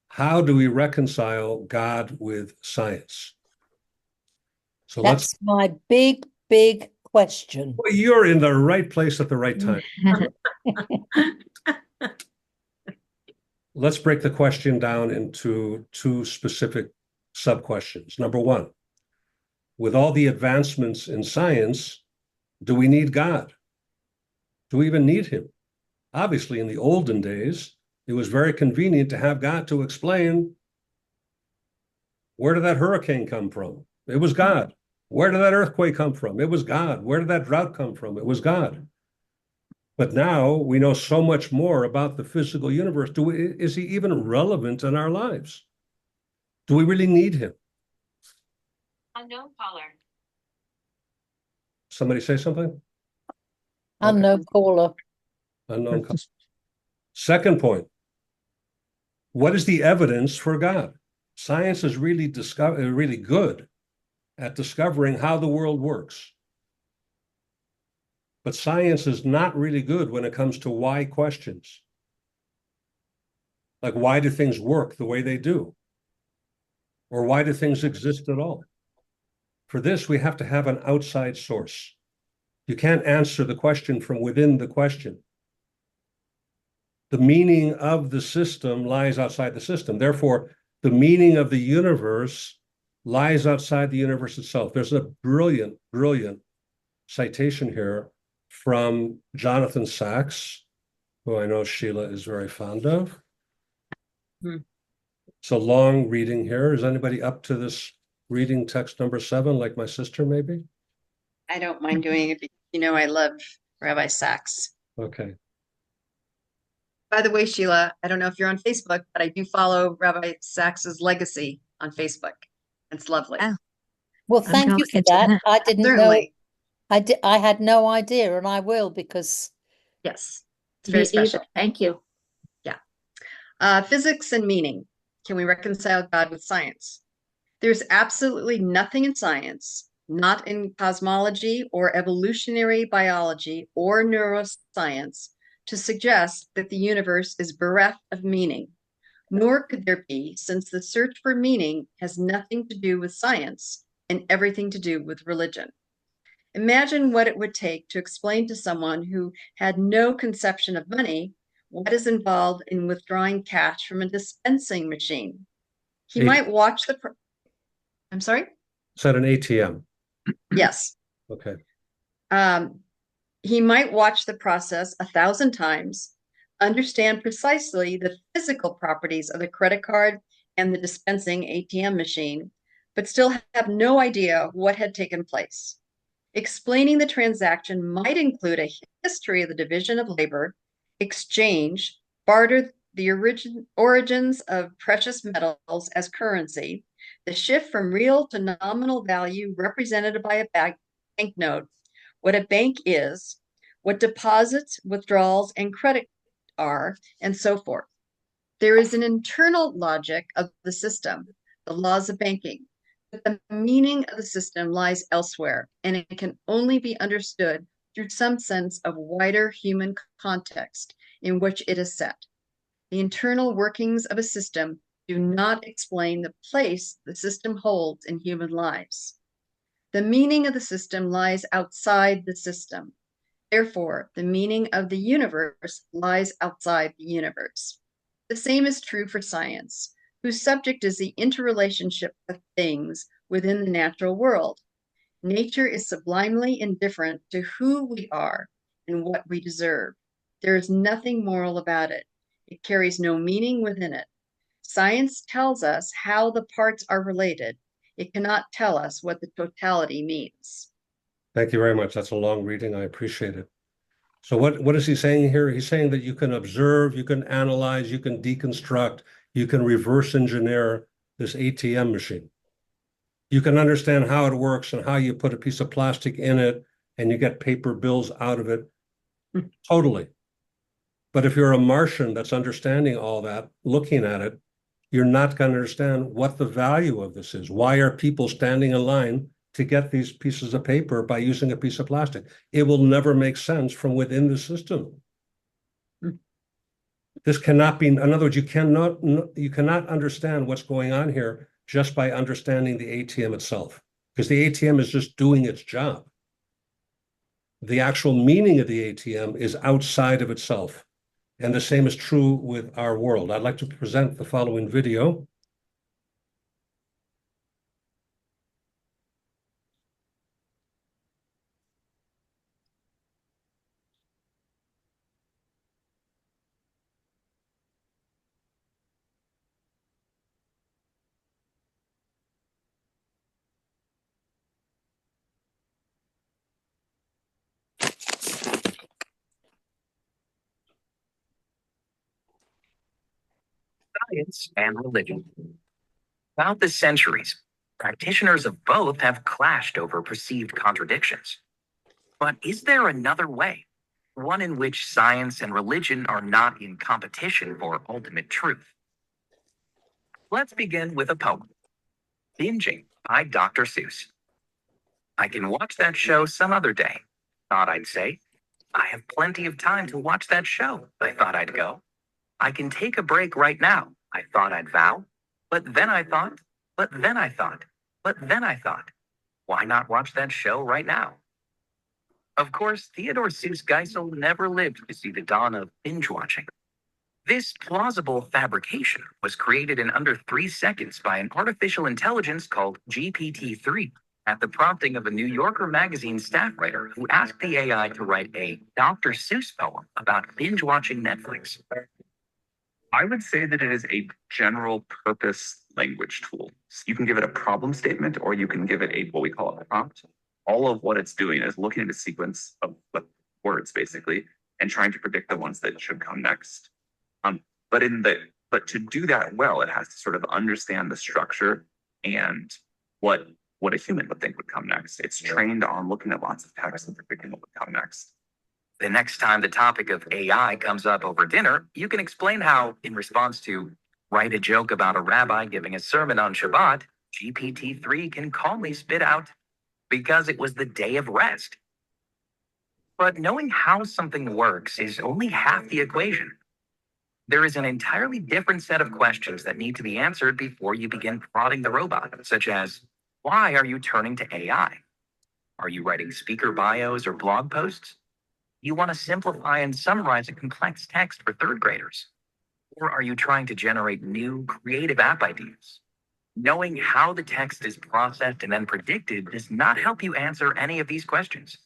How do we reconcile God with science? So That's my big, big question. well, you're in the right place at the right time. Let's break the question down into 2 specific sub-questions. Number 1, with all the advancements in science, do we need God? Do we even need him? Obviously, in the olden days, it was very convenient to have God to explain, where did that hurricane come from? It was God. Where did that earthquake come from? It was God. Where did that drought come from? It was God. But now we know so much more about the physical universe. Is he even relevant in our lives? Do we really need him? Unknown caller. Somebody say something? Unknown caller. Unknown caller. Second point. What is the evidence for God? Science is really really good at discovering how the world works. But science is not really good when it comes to why questions. Like, why do things work the way they do? Or why do things exist at all? For this, we have to have an outside source. You can't answer the question from within the question. The meaning of the system lies outside the system. Therefore, the meaning of the universe lies outside the universe itself. There's a brilliant, brilliant citation here from Jonathan Sachs, who I know Sheila is very fond of. It's a long reading here. Is anybody up to this reading text number 7, like my sister, maybe? I don't mind doing it because you know I love Rabbi Sachs. Okay. By the way, Sheila, I don't know if you're on Facebook, but I do follow Rabbi Sachs's legacy on Facebook. It's lovely. Oh. Well, I'm thank gonna you look for into that. that. I didn't know. Certainly. I had no idea, and I will, because Yes. It's very Me special. either. Thank you. Physics and meaning. Can we reconcile God with science? There's absolutely nothing in science, not in cosmology or evolutionary biology or neuroscience, to suggest that the universe is bereft of meaning. Nor could there be, since the search for meaning has nothing to do with science and everything to do with religion. Imagine what it would take to explain to someone who had no conception of money what is involved in withdrawing cash from a dispensing machine. He might watch the. I'm sorry? Is that an ATM? Yes. Okay. He might watch the process 1,000 times, understand precisely the physical properties of the credit card and the dispensing ATM machine, but still have no idea what had taken place. Explaining the transaction might include a history of the division of labor, exchange, barter, the origins of precious metals as currency, the shift from real to nominal value represented by a banknote, what a bank is, what deposits, withdrawals, and credit are, and so forth. There is an internal logic of the system, the laws of banking, but the meaning of the system lies elsewhere, and it can only be understood through some sense of wider human context in which it is set. The internal workings of a system do not explain the place the system holds in human lives. The meaning of the system lies outside the system. Therefore, the meaning of the universe lies outside the universe. The same is true for science, whose subject is the interrelationship of things within the natural world. Nature is sublimely indifferent to who we are and what we deserve. There is nothing moral about it. It carries no meaning within it. Science tells us how the parts are related. It cannot tell us what the totality means. Thank you very much. That's a long reading. I appreciate it. So what is he saying here? He's saying that you can observe, you can analyze, you can deconstruct, you can reverse engineer this ATM machine. You can understand how it works and how you put a piece of plastic in it and you get paper bills out of it. Totally. But if you're a Martian that's understanding all that, looking at it, you're not going to understand what the value of this is. Why are people standing in line to get these pieces of paper by using a piece of plastic? It will never make sense from within the system. This cannot be, in other words, you cannot understand what's going on here just by understanding the ATM itself, because the ATM is just doing its job. The actual meaning of the ATM is outside of itself. And the same is true with our world. I'd like to present the following video. Science and religion. Throughout the centuries, practitioners of both have clashed over perceived contradictions. But is there another way? One in which science and religion are not in competition for ultimate truth? Let's begin with a poem, Binging by Dr. Seuss. I can watch that show some other day, thought I'd say. I have plenty of time to watch that show, I thought I'd go. I can take a break right now, I thought I'd vow. But then I thought, but then I thought, but then I thought, why not watch that show right now? Of course, Theodore Seuss Geisel never lived to see the dawn of binge watching. This plausible fabrication was created in under 3 seconds by an artificial intelligence called GPT-3 at the prompting of a New Yorker magazine staff writer who asked the AI to write a Dr. Seuss poem about binge watching Netflix. I would say that it is a general purpose language tool. So you can give it a problem statement, or you can give it a what we call a prompt. All of what it's doing is looking at a sequence of words, basically, and trying to predict the ones that should come next. But to do that well, it has to sort of understand the structure and what a human would think would come next. It's trained on looking at lots of text and predicting what would come next. The next time the topic of AI comes up over dinner, you can explain how, in response to write a joke about a rabbi giving a sermon on Shabbat, GPT-3 can calmly spit out, because it was the day of rest. But knowing how something works is only half the equation. There is an entirely different set of questions that need to be answered before you begin prodding the robot, such as, why are you turning to AI? Are you writing speaker bios or blog posts? You want to simplify and summarize a complex text for third graders? Or are you trying to generate new, creative app ideas? Knowing how the text is processed and then predicted does not help you answer any of these questions.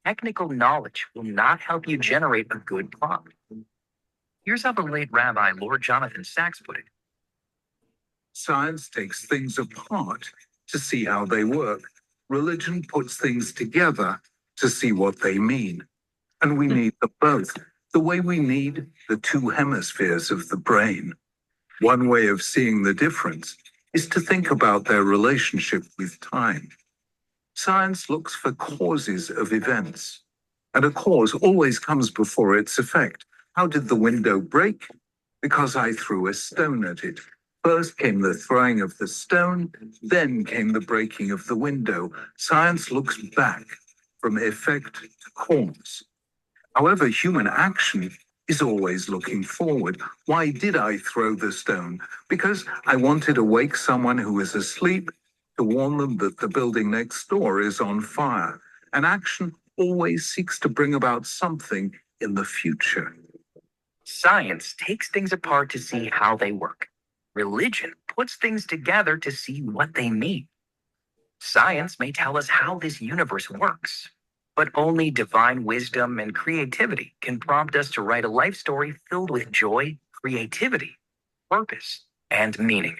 Technical knowledge will not help you generate a good prompt. Here's how the late Rabbi Lord Jonathan Sacks put it. Science takes things apart to see how they work. Religion puts things together to see what they mean. And we need them both, the way we need the two hemispheres of the brain. One way of seeing the difference is to think about their relationship with time. Science looks for causes of events, and a cause always comes before its effect. How did the window break? Because I threw a stone at it. First came the throwing of the stone, then came the breaking of the window. Science looks back from effect to cause. However, human action is always looking forward. Why did I throw the stone? Because I wanted to wake someone who was asleep to warn them that the building next door is on fire. An action always seeks to bring about something in the future. Science takes things apart to see how they work. Religion puts things together to see what they mean. Science may tell us how this universe works, but only divine wisdom and creativity can prompt us to write a life story filled with joy, creativity, purpose, and meaning.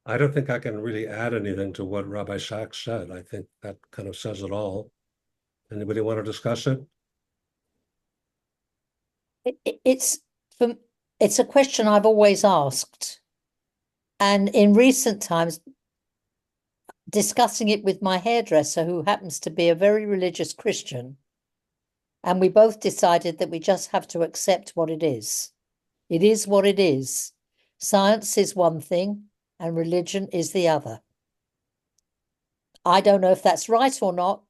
I don't think I can really add anything to what Rabbi Sachs said. I think that kind of says it all. Anybody want to discuss it? It's a question I've always asked. And in recent times, discussing it with my hairdresser, who happens to be a very religious Christian, and we both decided that we just have to accept what it is. It is what it is. Science is one thing, and religion is the other. I don't know if that's right or not,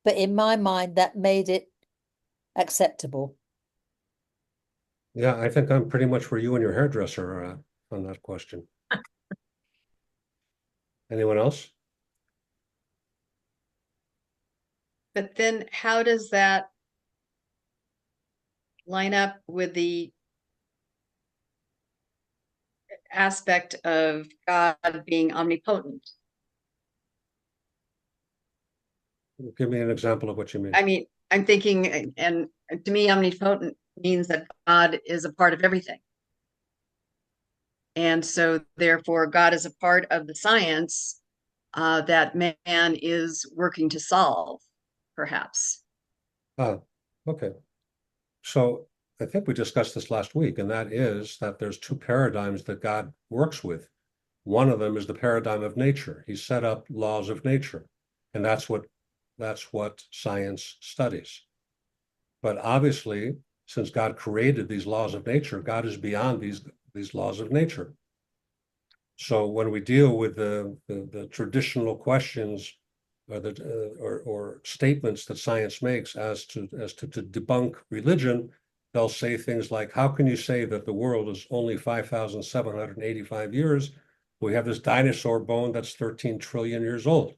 but in my mind, that made it acceptable. Yeah, I think I'm pretty much where you and your hairdresser are at on that question. Anyone else? But then how does that line up with the aspect of God being omnipotent? Give me an example of what you mean. I mean, I'm thinking, and to me, omnipotent means that God is a part of everything. And so therefore, God is a part of the science that man is working to solve, perhaps. Okay. So I think we discussed this last week, and that is that there's two paradigms that God works with. One of them is the paradigm of nature. He set up laws of nature. And that's what science studies. But obviously, since God created these laws of nature, God is beyond these laws of nature. So when we deal with the traditional questions or statements that science makes as to debunk religion, they'll say things like, how can you say that the world is only 5,785 years? We have this dinosaur bone that's 13 trillion years old.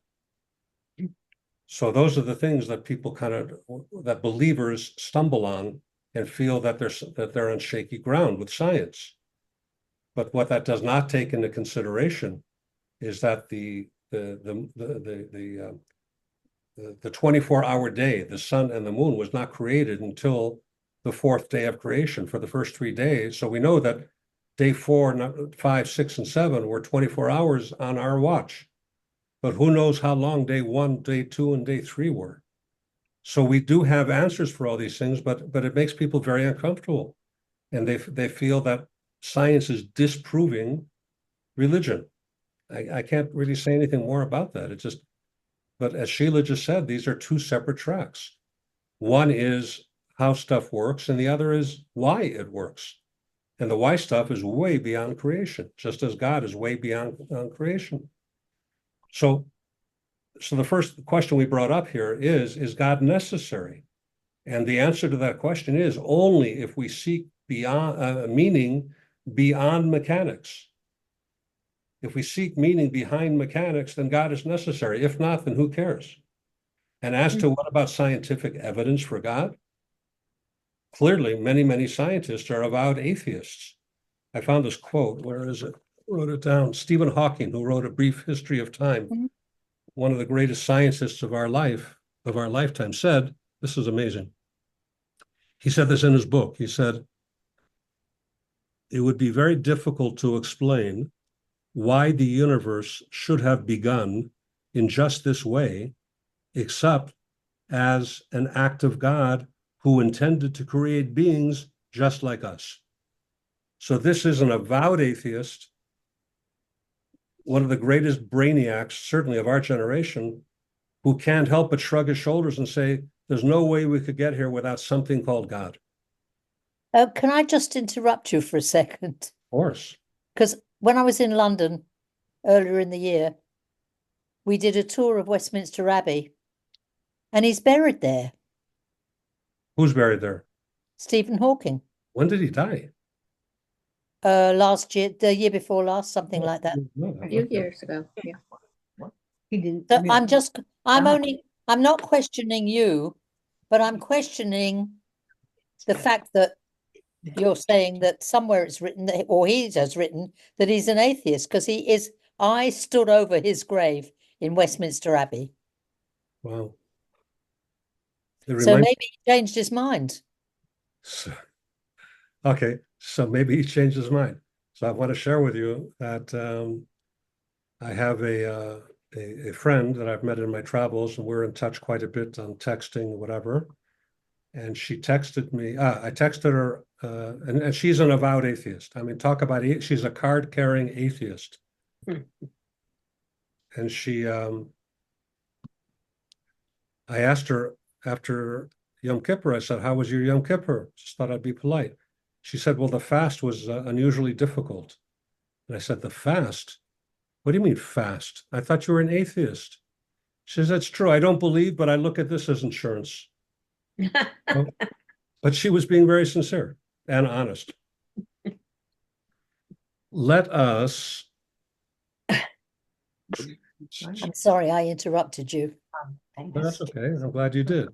So those are the things that people that believers stumble on and feel that they're on shaky ground with science. But what that does not take into consideration is that the 24-hour day, the sun and the moon, was not created until the fourth day of creation for the first 3 days. So we know that day 4, 5, 6, and 7 were 24 hours on our watch. But who knows how long day 1, day 2, and day 3 were. So we do have answers for all these things, but it makes people very uncomfortable. And they feel that science is disproving religion. I can't really say anything more about that. But as Sheila just said, these are two separate tracks. One is how stuff works, and the other is why it works. And the why stuff is way beyond creation, just as God is way beyond creation. So the first question we brought up here is God necessary? And the answer to that question is only if we seek beyond meaning beyond mechanics. If we seek meaning behind mechanics, then God is necessary. If not, then who cares? And as to what about scientific evidence for God? Clearly, many, many scientists are avowed atheists. I found this quote. Where is it? Wrote it down. Stephen Hawking, who wrote A Brief History of Time, one of the greatest scientists of our lifetime, said, this is amazing. He said this in his book. He said, it would be very difficult to explain why the universe should have begun in just this way, except as an act of God who intended to create beings just like us. So this is an avowed atheist, one of the greatest brainiacs, certainly of our generation, who can't help but shrug his shoulders and say, there's no way we could get here without something called God. Can I just interrupt you for a second? Of course. Because when I was in London earlier in the year, we did a tour of Westminster Abbey, and he's buried there. Who's buried there? Stephen Hawking. When did he die? Last year, the year before last, something like that. A few years ago. Yeah. He didn't. So really I'm not questioning you, but I'm questioning the fact that you're saying that somewhere it's written that, or he has written that he's an atheist, because he is. I stood over his grave in Westminster Abbey. Wow. So maybe he changed his mind. Okay, so maybe he changed his mind. So I want to share with you that I have a friend that I've met in my travels, and we're in touch quite a bit on texting, whatever. And she texted me. I texted her, and she's an avowed atheist. I mean, talk about she's a card-carrying atheist. And she, I asked her after Yom Kippur, I said, how was your Yom Kippur? Just thought I'd be polite. She said, well, the fast was unusually difficult. And I said, the fast? What do you mean fast? I thought you were an atheist. She says, that's true. I don't believe, but I look at this as insurance. But she was being very sincere and honest. Let us. I'm sorry I interrupted you. No, that's okay. I'm glad you did.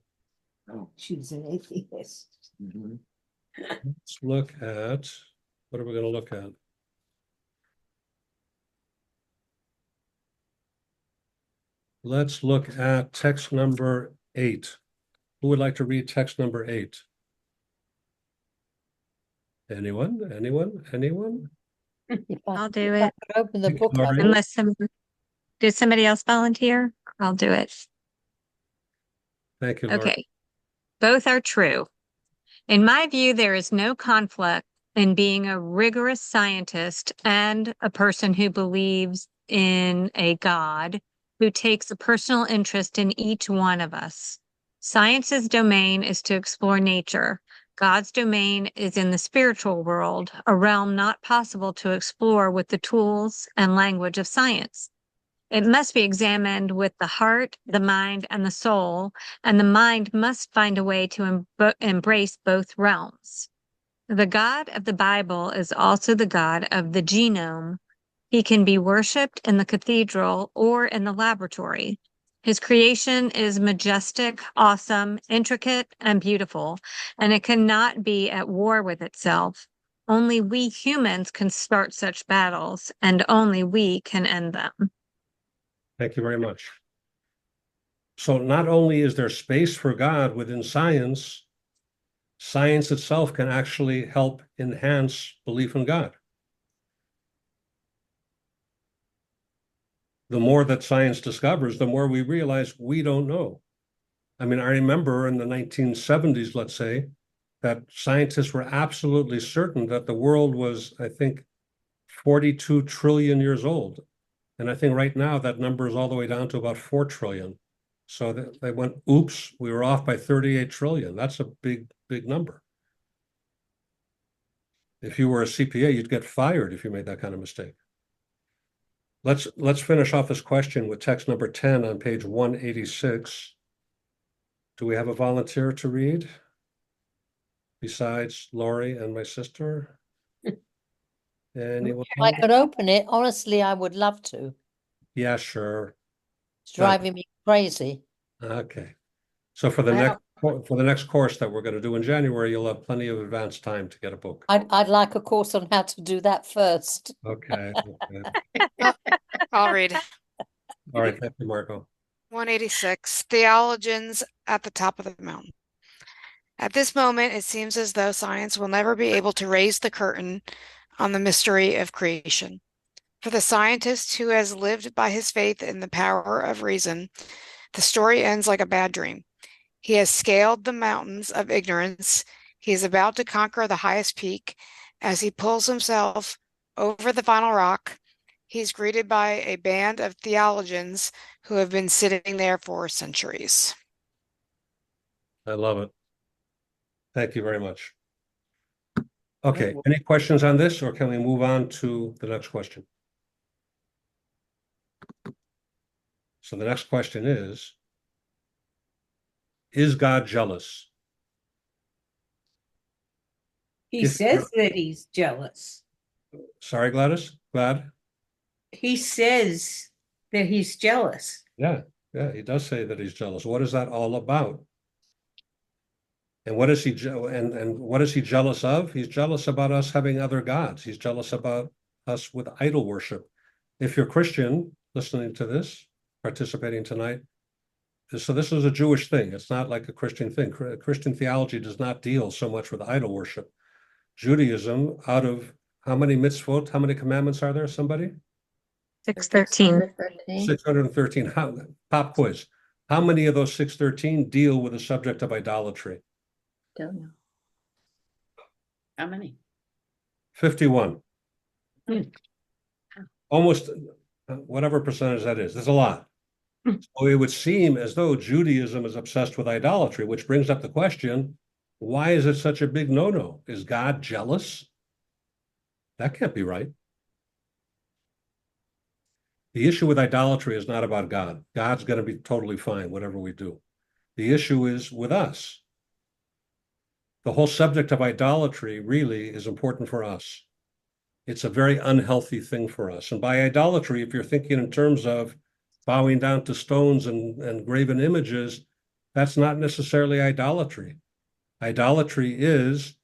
She's an atheist. Let's look at, what are we going to look at? Let's look at text number 8. Who would like to read text number 8? Anyone? I'll do it. Open the book. Unless did somebody else volunteer? I'll do it. Thank you, Laura. Okay. Both are true. In my view, there is no conflict in being a rigorous scientist and a person who believes in a God who takes a personal interest in each one of us. Science's domain is to explore nature. God's domain is in the spiritual world, a realm not possible to explore with the tools and language of science. It must be examined with the heart, the mind, and the soul, and the mind must find a way to embrace both realms. The God of the Bible is also the God of the genome. He can be worshipped in the cathedral or in the laboratory. His creation is majestic, awesome, intricate, and beautiful, and it cannot be at war with itself. Only we humans can start such battles, and only we can end them. Thank you very much. So not only is there space for God within science, science itself can actually help enhance belief in God. The more that science discovers, the more we realize we don't know. I mean, I remember in the 1970s, let's say, that scientists were absolutely certain that the world was, I think, 42 trillion years old. And I think right now that number is all the way down to about 4 trillion. So they went, oops, we were off by 38 trillion. That's a big, big number. If you were a CPA, you'd get fired if you made that kind of mistake. Let's finish off this question with text number 10 on page 186. Do we have a volunteer to read besides Lori and my sister? Anyone? I could open it. Honestly, I would love to. Yeah, sure. It's driving me crazy. Okay. So for the next course that we're going to do in January, you'll have plenty of advance time to get a book. I'd like a course on how to do that first. Okay. I'll read. All right. Thank you, Marco. 186, Theologians at the Top of the Mountain. At this moment, it seems as though science will never be able to raise the curtain on the mystery of creation. For the scientist who has lived by his faith in the power of reason, the story ends like a bad dream. He has scaled the mountains of ignorance. He is about to conquer the highest peak. As he pulls himself over the final rock, he's greeted by a band of theologians who have been sitting there for centuries. I love it. Thank you very much. Okay, any questions on this, or can we move on to the next question? So the next question is God jealous? He says that he's jealous. Sorry, Gladys? Glad? He says that he's jealous. Yeah, he does say that he's jealous. What is that all about? And what is he and what is he jealous of? He's jealous about us having other gods. He's jealous about us with idol worship. If you're Christian listening to this, participating tonight, so this is a Jewish thing. It's not like a Christian thing. Christian theology does not deal so much with idol worship. Judaism, out of how many mitzvot, how many commandments are there, somebody? 613. 613. Pop quiz. How many of those 613 deal with the subject of idolatry? Don't know. How many? 51. Almost whatever percentage that is. There's a lot. So it would seem as though Judaism is obsessed with idolatry, which brings up the question, why is it such a big no-no? Is God jealous? That can't be right. The issue with idolatry is not about God. God's going to be totally fine, whatever we do. The issue is with us. The whole subject of idolatry really is important for us. It's a very unhealthy thing for us. And by idolatry, if you're thinking in terms of bowing down to stones and graven images, that's not necessarily idolatry. Idolatry is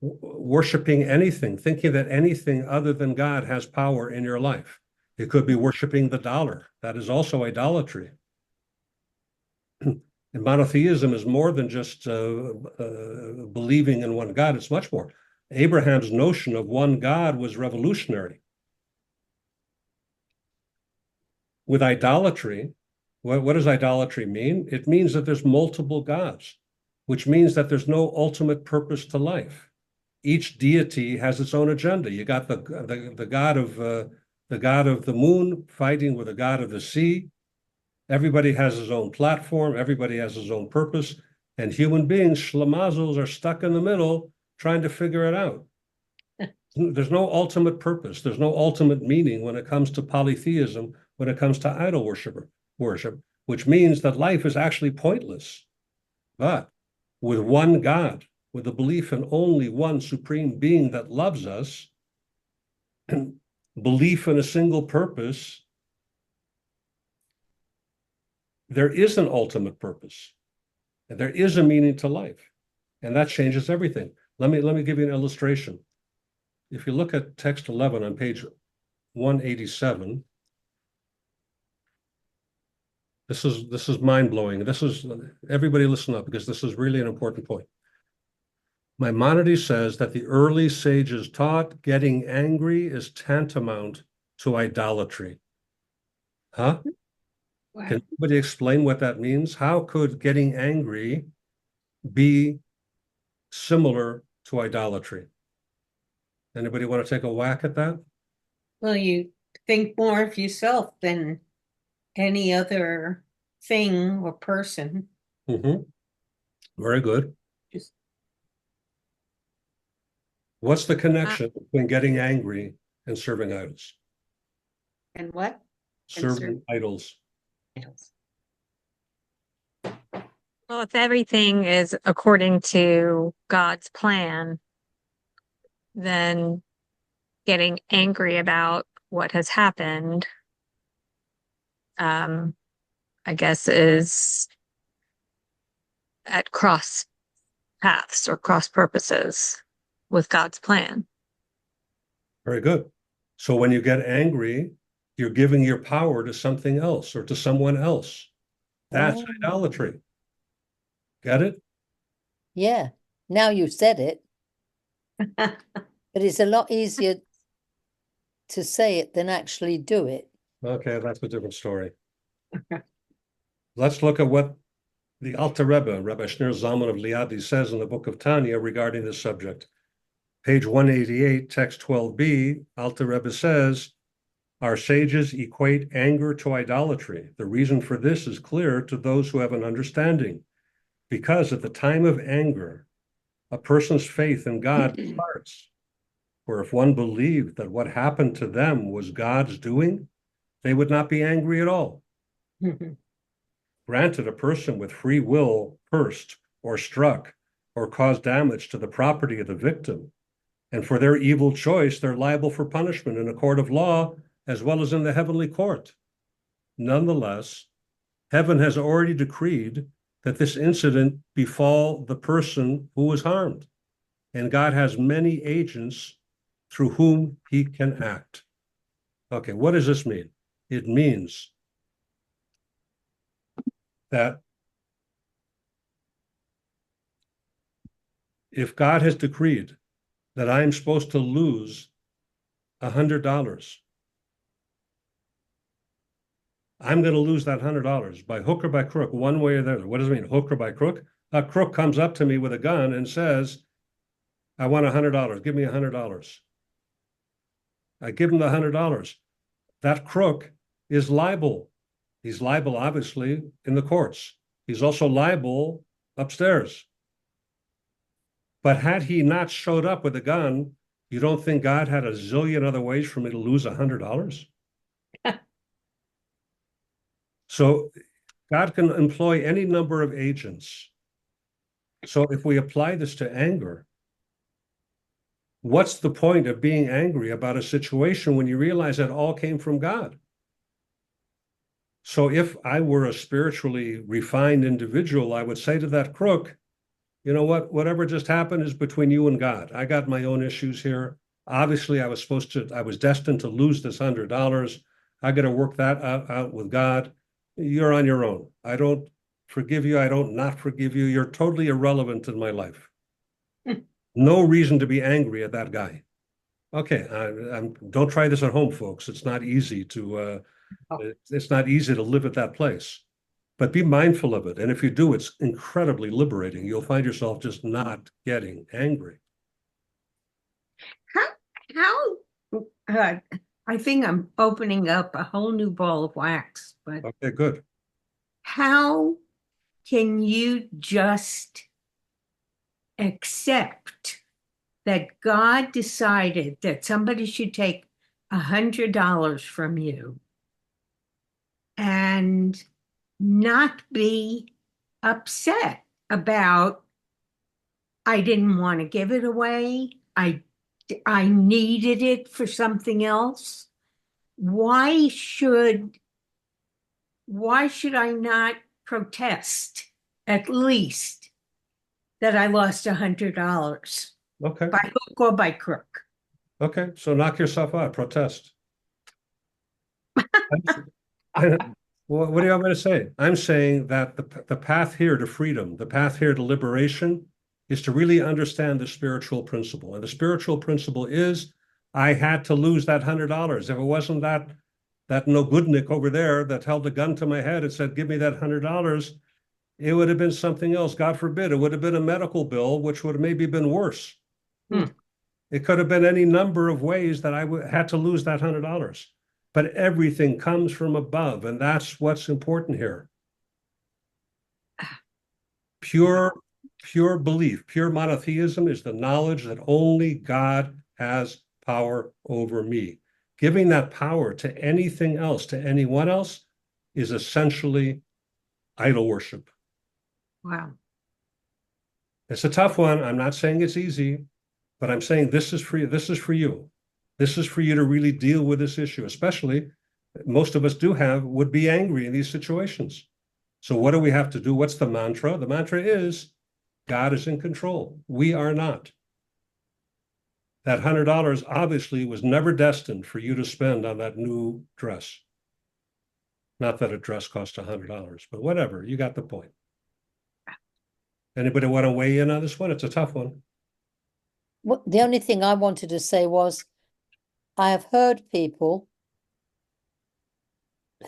worshiping anything, thinking that anything other than God has power in your life. It could be worshiping the dollar. That is also idolatry. And monotheism is more than just believing in one God. It's much more. Abraham's notion of one God was revolutionary. With idolatry, what does idolatry mean? It means that there's multiple gods, which means that there's no ultimate purpose to life. Each deity has its own agenda. You got the god of the god of the moon fighting with the god of the sea. Everybody has his own platform. Everybody has his own purpose. And human beings, schlamazels, are stuck in the middle trying to figure it out. There's no ultimate purpose. There's no ultimate meaning when it comes to polytheism, when it comes to idol worship, which means that life is actually pointless. But with one God, with the belief in only one supreme being that loves us, belief in a single purpose, there is an ultimate purpose. And there is a meaning to life. And that changes everything. Let me give you an illustration. If you look at text 11 on page 187, this is mind-blowing. Everybody listen up, because this is really an important point. Maimonides says that the early sages taught getting angry is tantamount to idolatry. Huh? Wow. Can anybody explain what that means? How could getting angry be similar to idolatry? Anybody want to take a whack at that? Well, you think more of yourself than any other thing or person. Mm-hmm. Very good. What's the connection between getting angry and serving idols? And what? Serving idols. Well, if everything is according to God's plan, then getting angry about what has happened, I guess, is at cross paths or cross purposes with God's plan. Very good. So when you get angry, you're giving your power to something else or to someone else. That's idolatry. Get it? Yeah. Now you've said it. But it's a lot easier to say it than actually do it. Okay, that's a different story. Let's look at what the Alter Rebbe, Rabbi Shneur Zalman of Liadi, says in the book of Tanya regarding this subject. Page 188, text 12b, Alter Rebbe says, our sages equate anger to idolatry. The reason for this is clear to those who have an understanding, because at the time of anger, a person's faith in God starts. For if one believed that what happened to them was God's doing, they would not be angry at all. Granted, a person with free will cursed or struck or caused damage to the property of the victim, and for their evil choice, they're liable for punishment in a court of law as well as in the heavenly court. Nonetheless, heaven has already decreed that this incident befall the person who was harmed, and God has many agents through whom he can act. Okay, what does this mean? It means that if God has decreed that I am supposed to lose $100, I'm going to lose that $100 by hook or by crook, one way or the other. What does it mean, hook or by crook? A crook comes up to me with a gun and says, I want $100. Give me $100. I give him the $100. That crook is liable. He's liable, obviously, in the courts. He's also liable upstairs. But had he not showed up with a gun, you don't think God had a zillion other ways for me to lose $100? So God can employ any number of agents. So if we apply this to anger, what's the point of being angry about a situation when you realize that all came from God? So if I were a spiritually refined individual, I would say to that crook, you know what, whatever just happened is between you and God. I got my own issues here. Obviously, I was destined to lose this $100. I got to work that out with God. You're on your own. I don't forgive you. I don't not forgive you. You're totally irrelevant in my life. No reason to be angry at that guy. Okay, don't try this at home, folks. It's not easy to live at that place. But be mindful of it. And if you do, it's incredibly liberating. You'll find yourself just not getting angry. I think I'm opening up a whole new ball of wax, but Okay, good. how can you just accept that God decided that somebody should take $100 from you and not be upset about, I didn't want to give it away. I needed it for something else. Why should I not protest at least that I lost $100 Okay. by hook or by crook? Okay. So knock yourself out. Protest. What do you want me to say? I'm saying that the path here to freedom, the path here to liberation, is to really understand the spiritual principle. And the spiritual principle is I had to lose that $100. If it wasn't that no-goodnik over there that held a gun to my head and said, give me that $100, it would have been something else. God forbid, it would have been a medical bill, which would have maybe been worse. It could have been any number of ways that I had to lose that $100. But everything comes from above, and that's what's important here. Pure belief, pure monotheism is the knowledge that only God has power over me. Giving that power to anything else, to anyone else, is essentially idol worship. Wow. It's a tough one. I'm not saying it's easy, but I'm saying this is for you. This is for you. This is for you to really deal with this issue, especially most of us would be angry in these situations. So what do we have to do? What's the mantra? The mantra is God is in control. We are not. That $100 obviously was never destined for you to spend on that new dress. Not that a dress costs $100, but whatever, you got the point. Anybody want to weigh in on this one? It's a tough one. Well, the only thing I wanted to say was I have heard people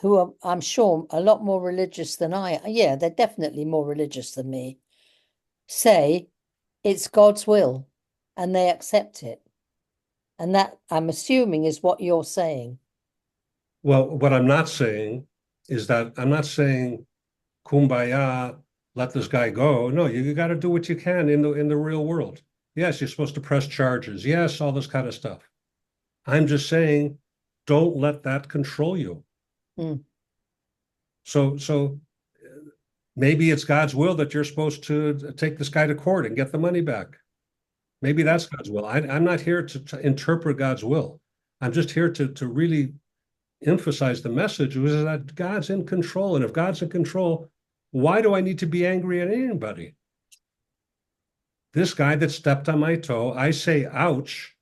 who are, I'm sure, a lot more religious than I am. Yeah, they're definitely more religious than me. Say it's God's will and they accept it. And that, I'm assuming, is what you're saying. Well, what I'm not saying is that I'm not saying kumbaya, let this guy go. No, you got to do what you can in the real world. Yes, you're supposed to press charges. Yes, all this kind of stuff. I'm just saying, don't let that control you. So maybe it's God's will that you're supposed to take this guy to court and get the money back. Maybe that's God's will. I'm not here to interpret God's will. I'm just here to really emphasize the message, which is that God's in control. And if God's in control, why do I need to be angry at anybody? This guy that stepped on my toe, I say, ouch.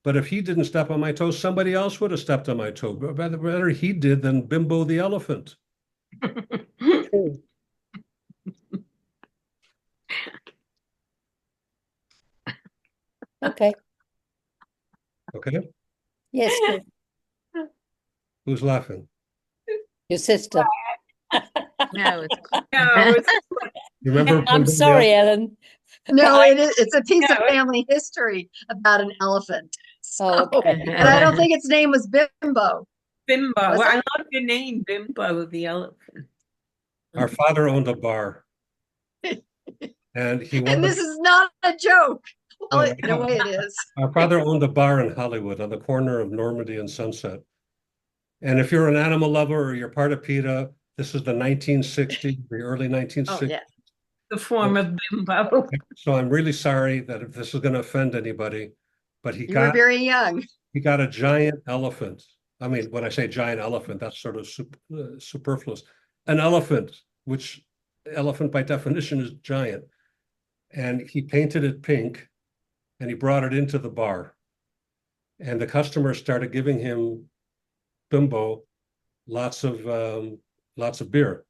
But if he didn't step on my toe, somebody else would have stepped on my toe. Rather he did than Bimbo the elephant. Okay. Okay. Yes. Good. Who's laughing? Your sister. No, You remember? I'm sorry, Ellen. No, it's a piece of family history about an elephant. Oh, okay. And I don't think its name was Bimbo. Bimbo. Was I it? love the name Bimbo the elephant. Our father owned a bar. And he And this is not a joke. Well, No, in a way it is. Our father owned a bar in Hollywood on the corner of Normandy and Sunset. And if you're an animal lover or you're part of PETA, this is the 1960s, the early 1960s. Oh, yeah. The form of Bimbo. So I'm really sorry that if this is going to offend anybody, but You were very young. he got a giant elephant. I mean, when I say giant elephant, that's sort of superfluous. An elephant, which elephant by definition is giant. And he painted it pink and he brought it into the bar. And the customers started giving him Bimbo lots of beer.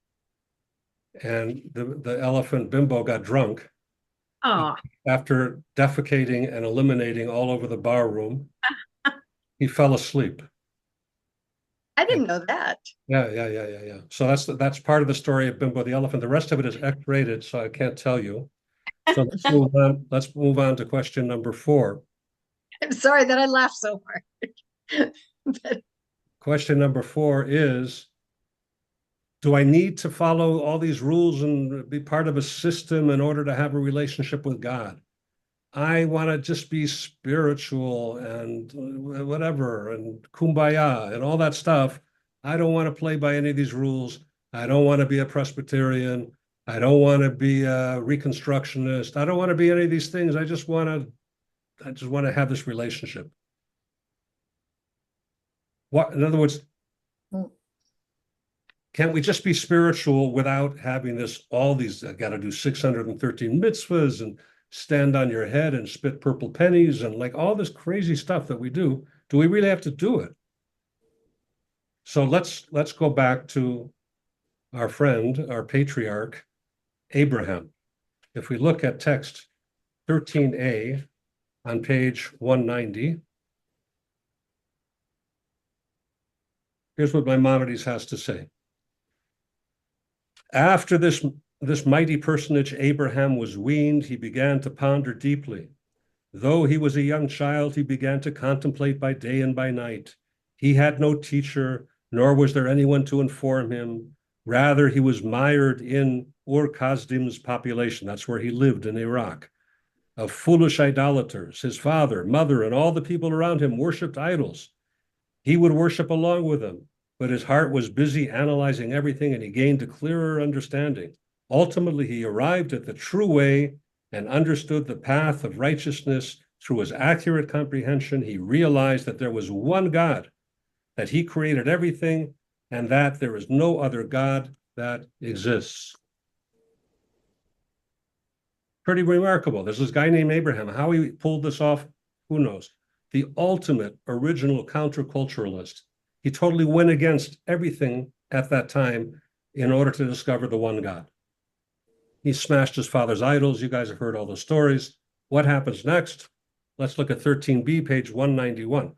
And the elephant Bimbo got drunk after defecating and eliminating all over the bar room. He fell asleep. I didn't know that. Yeah. So that's part of the story of Bimbo the elephant. The rest of it is X-rated, so I can't tell you. So let's move on to question number 4. I'm sorry that I laughed so hard. Question number 4 is, do I need to follow all these rules and be part of a system in order to have a relationship with God? I want to just be spiritual and whatever, and kumbaya and all that stuff. I don't want to play by any of these rules. I don't want to be a Presbyterian. I don't want to be a Reconstructionist. I don't want to be any of these things. I just want to have this relationship. What, in other words, can't we just be spiritual without having all these, I got to do 613 mitzvahs and stand on your head and spit purple pennies and like all this crazy stuff that we do? Do we really have to do it? So let's go back to our friend, our patriarch, Abraham. If we look at text 13a on page 190, here's what Maimonides has to say. After this mighty personage, Abraham, was weaned, he began to ponder deeply. Though he was a young child, he began to contemplate by day and by night. He had no teacher, nor was there anyone to inform him. Rather, he was mired in Ur-Kasdim's population, that's where he lived in Iraq, of foolish idolaters. His father, mother, and all the people around him worshipped idols. He would worship along with them, but his heart was busy analyzing everything, and he gained a clearer understanding. Ultimately, he arrived at the true way and understood the path of righteousness. Through his accurate comprehension, he realized that there was one God, that he created everything, and that there is no other God that exists. Pretty remarkable. There's this guy named Abraham. How he pulled this off, who knows? The ultimate original counterculturalist. He totally went against everything at that time in order to discover the one God. He smashed his father's idols. You guys have heard all the stories. What happens next? Let's look at 13b, page 191.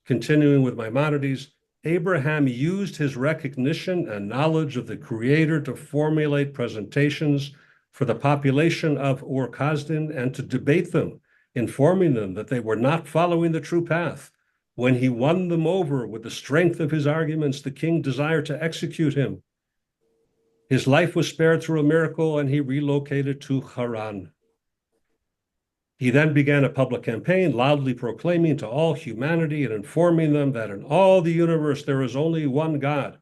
Continuing with Maimonides, Abraham used his recognition and knowledge of the Creator to formulate presentations for the population of Ur-Kasdim and to debate them, informing them that they were not following the true path. When he won them over with the strength of his arguments, the king desired to execute him. His life was spared through a miracle, and he relocated to Haran. He then began a public campaign, loudly proclaiming to all humanity and informing them that in all the universe there is only one God,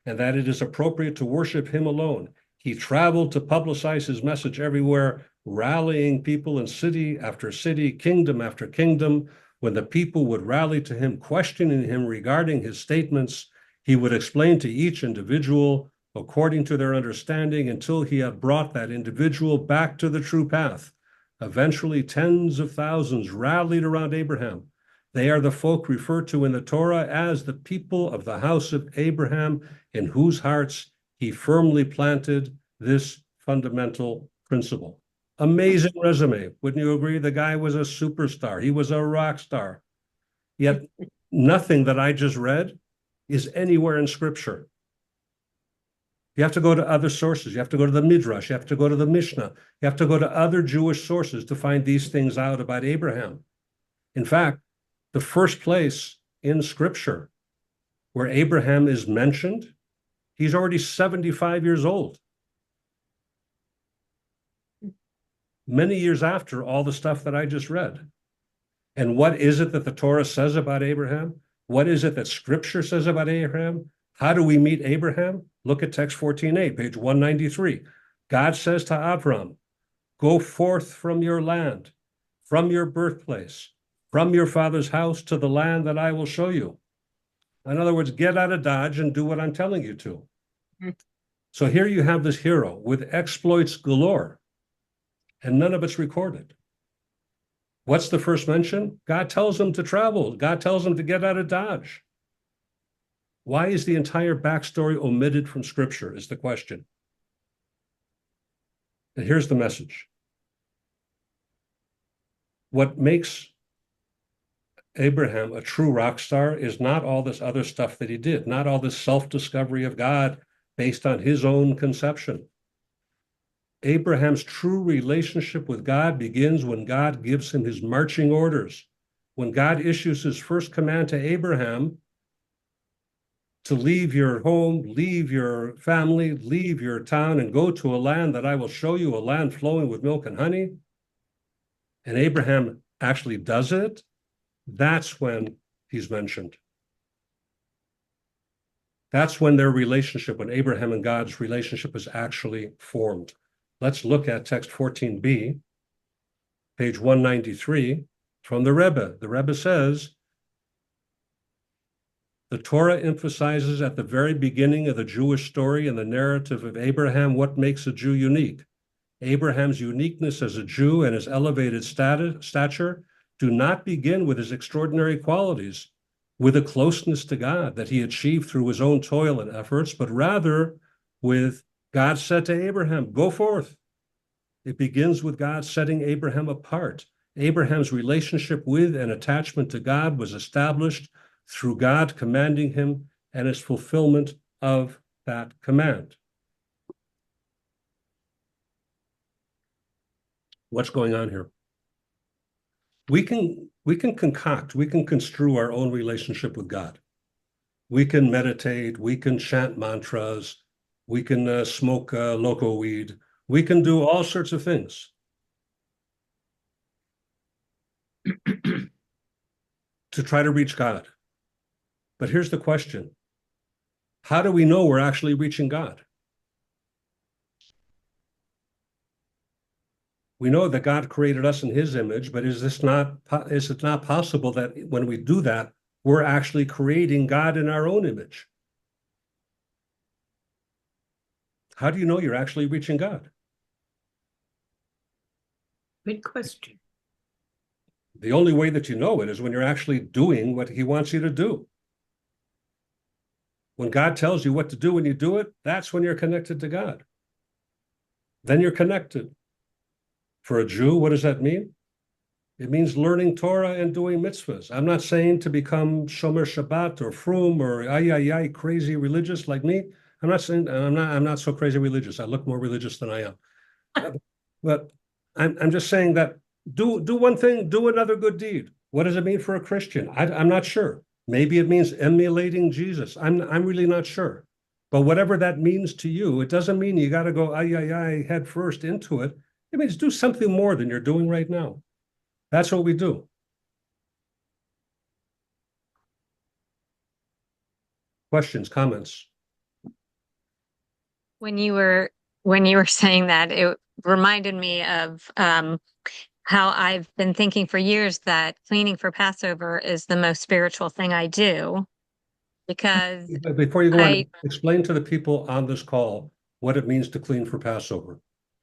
and that it is appropriate to worship him alone. He traveled to publicize his message everywhere, rallying people in city after city, kingdom after kingdom. When the people would rally to him, questioning him regarding his statements, he would explain to each individual according to their understanding until he had brought that individual back to the true path. Eventually, tens of thousands rallied around Abraham. They are the folk referred to in the Torah as the people of the house of Abraham, in whose hearts he firmly planted this fundamental principle. Amazing resume. Wouldn't you agree? The guy was a superstar. He was a rock star. Yet nothing that I just read is anywhere in Scripture. You have to go to other sources. You have to go to the Midrash. You have to go to the Mishnah. You have to go to other Jewish sources to find these things out about Abraham. In fact, the first place in Scripture where Abraham is mentioned, he's already 75 years old. Many years after all the stuff that I just read. And what is it that the Torah says about Abraham? What is it that Scripture says about Abraham? How do we meet Abraham? Look at text 14a, page 193. God says to Abram, go forth from your land, from your birthplace, from your father's house to the land that I will show you. In other words, get out of Dodge and do what I'm telling you to. So here you have this hero with exploits galore, and none of it's recorded. What's the first mention? God tells him to travel. God tells him to get out of Dodge. Why is the entire backstory omitted from Scripture is the question. And here's the message. What makes Abraham a true rock star is not all this other stuff that he did, not all this self-discovery of God based on his own conception. Abraham's true relationship with God begins when God gives him his marching orders. when God issues his first command to Abraham to leave your home, leave your family, leave your town, and go to a land that I will show you, a land flowing with milk and honey, and Abraham actually does it, that's when he's mentioned. That's when their relationship, when Abraham and God's relationship is actually formed. Let's look at text 14b, page 193, from the Rebbe. The Rebbe says, the Torah emphasizes at the very beginning of the Jewish story and the narrative of Abraham what makes a Jew unique. Abraham's uniqueness as a Jew and his elevated stature do not begin with his extraordinary qualities, with a closeness to God that he achieved through his own toil and efforts, but rather with God said to Abraham, go forth. It begins with God setting Abraham apart. Abraham's relationship with and attachment to God was established through God commanding him and his fulfillment of that command. What's going on here? We can concoct, we can construe our own relationship with God. We can meditate, we can chant mantras, we can smoke loco weed, we can do all sorts of things. To try to reach God. But here's the question. How do we know we're actually reaching God? We know that God created us in his image, but is it not possible that when we do that, we're actually creating God in our own image? How do you know you're actually reaching God? Good question. The only way that you know it is when you're actually doing what he wants you to do. When God tells you what to do and you do it, that's when you're connected to God. Then you're connected. For a Jew, what does that mean? It means learning Torah and doing mitzvahs. I'm not saying to become Shomer Shabbat or Frum or crazy religious like me. I'm not saying I'm not so crazy religious. I look more religious than I am. But I'm just saying that do one thing, do another good deed. What does it mean for a Christian? I'm not sure. Maybe it means emulating Jesus. I'm really not sure. But whatever that means to you, it doesn't mean you got to go head first into it. It means do something more than you're doing right now. That's what we do. Questions, comments? When you were saying that, it reminded me of how I've been thinking for years that cleaning for Passover is the most spiritual thing I do. Because before you go on, explain to the people on this call what it means to clean for Passover.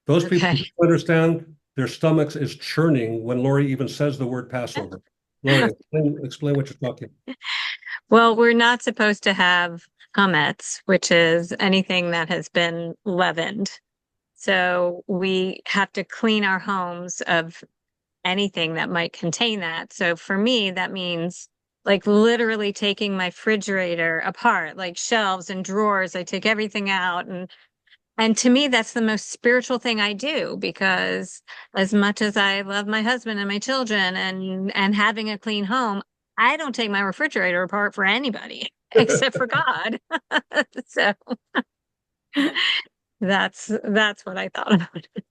Those people who understand their stomachs is churning when Lori even says the word Passover. Lori, explain what you're talking about. Well, we're not supposed to have chametz, which is anything that has been leavened. So we have to clean our homes of anything that might contain that. So for me, that means like literally taking my refrigerator apart, like shelves and drawers. I take everything out, and to me, that's the most spiritual thing I do, because as much as I love my husband and my children and having a clean home, I don't take my refrigerator apart for anybody except for God. So that's what I thought about it.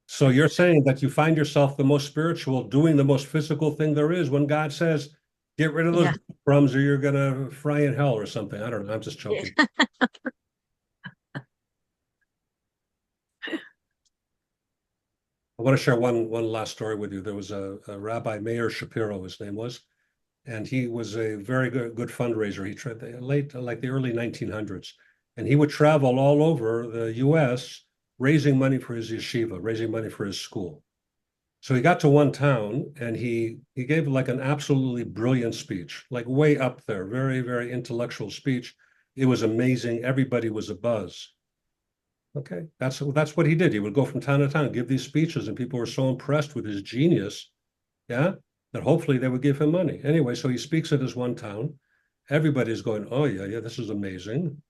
So you're saying that you find yourself the most spiritual doing the most physical thing there is when God says, get rid of those crumbs or you're going to fry in hell or something. I don't know. I'm just joking. I want to share one last story with you. There was a Rabbi Meir Shapiro, his name was, and he was a very good fundraiser. He tried like the early 1900s, and he would travel all over the U.S. raising money for his yeshiva, raising money for his school. So he got to one town and he gave like an absolutely brilliant speech, like way up there, very, very intellectual speech. It was amazing. Everybody was abuzz. Okay, that's what he did. He would go from town to town, give these speeches, and people were so impressed with his genius, that hopefully they would give him money. Anyway, so he speaks at his one town. Everybody's going, oh yeah, this is amazing.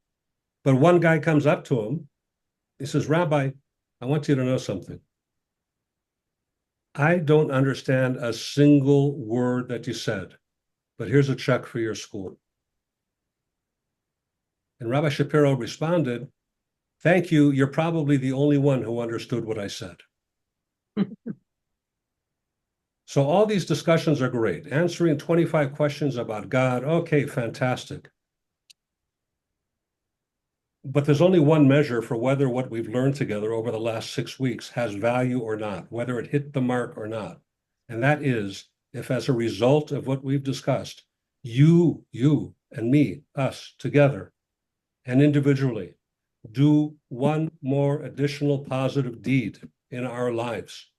But one guy comes up to him. He says, Rabbi, I want you to know something. I don't understand a single word that you said, but here's a check for your school. And Rabbi Shapiro responded, thank you. You're probably the only one who understood what I said. So all these discussions are great. Answering 25 questions about God, okay, fantastic. But there's only one measure for whether what we've learned together over the last 6 weeks has value or not, whether it hit the mark or not. And that is if as a result of what we've discussed, you and me, us together and individually, do one more additional positive deed in our lives,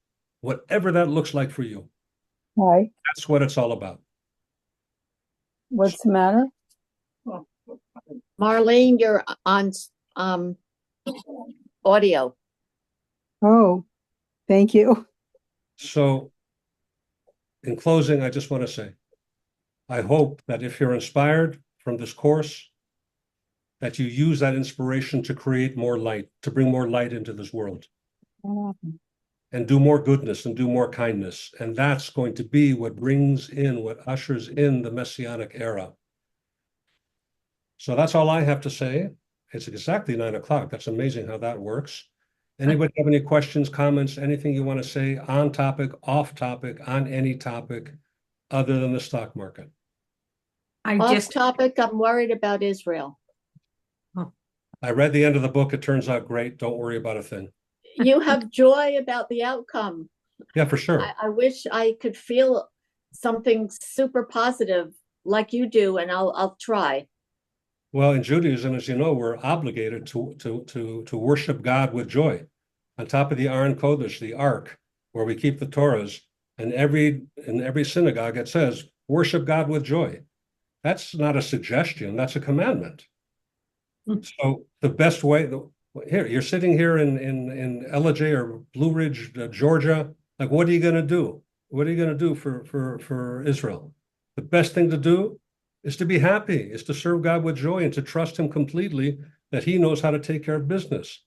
whatever that looks like for you. Why? That's what it's all about. What's the matter? Marlene, you're on audio. Oh, thank you. So in closing, I just want to say, I hope that if you're inspired from this course, that you use that inspiration to create more light, to bring more light into this world. And do more goodness and do more kindness. And that's going to be what brings in, what ushers in the Messianic era. So that's all I have to say. It's exactly 9 o'clock. That's amazing how that works. Anybody have any questions, comments, anything you want to say on topic, off topic, on any topic other than the stock market? Off topic, I'm worried about Israel. I read the end of the book. It turns out great. Don't worry about a thing. You have joy about the outcome. Yeah, for sure. I wish I could feel something super positive like you do, and I'll try. Well, in Judaism, as you know, we're obligated to worship God with joy. On top of the Aron Kodesh, the Ark, where we keep the Torahs, and in every synagogue it says, worship God with joy. That's not a suggestion, that's a commandment. So the best way, here, you're sitting here in Ellijay or Blue Ridge, Georgia, like what are you going to do? What are you going to do for Israel? The best thing to do is to be happy, is to serve God with joy and to trust him completely that he knows how to take care of business.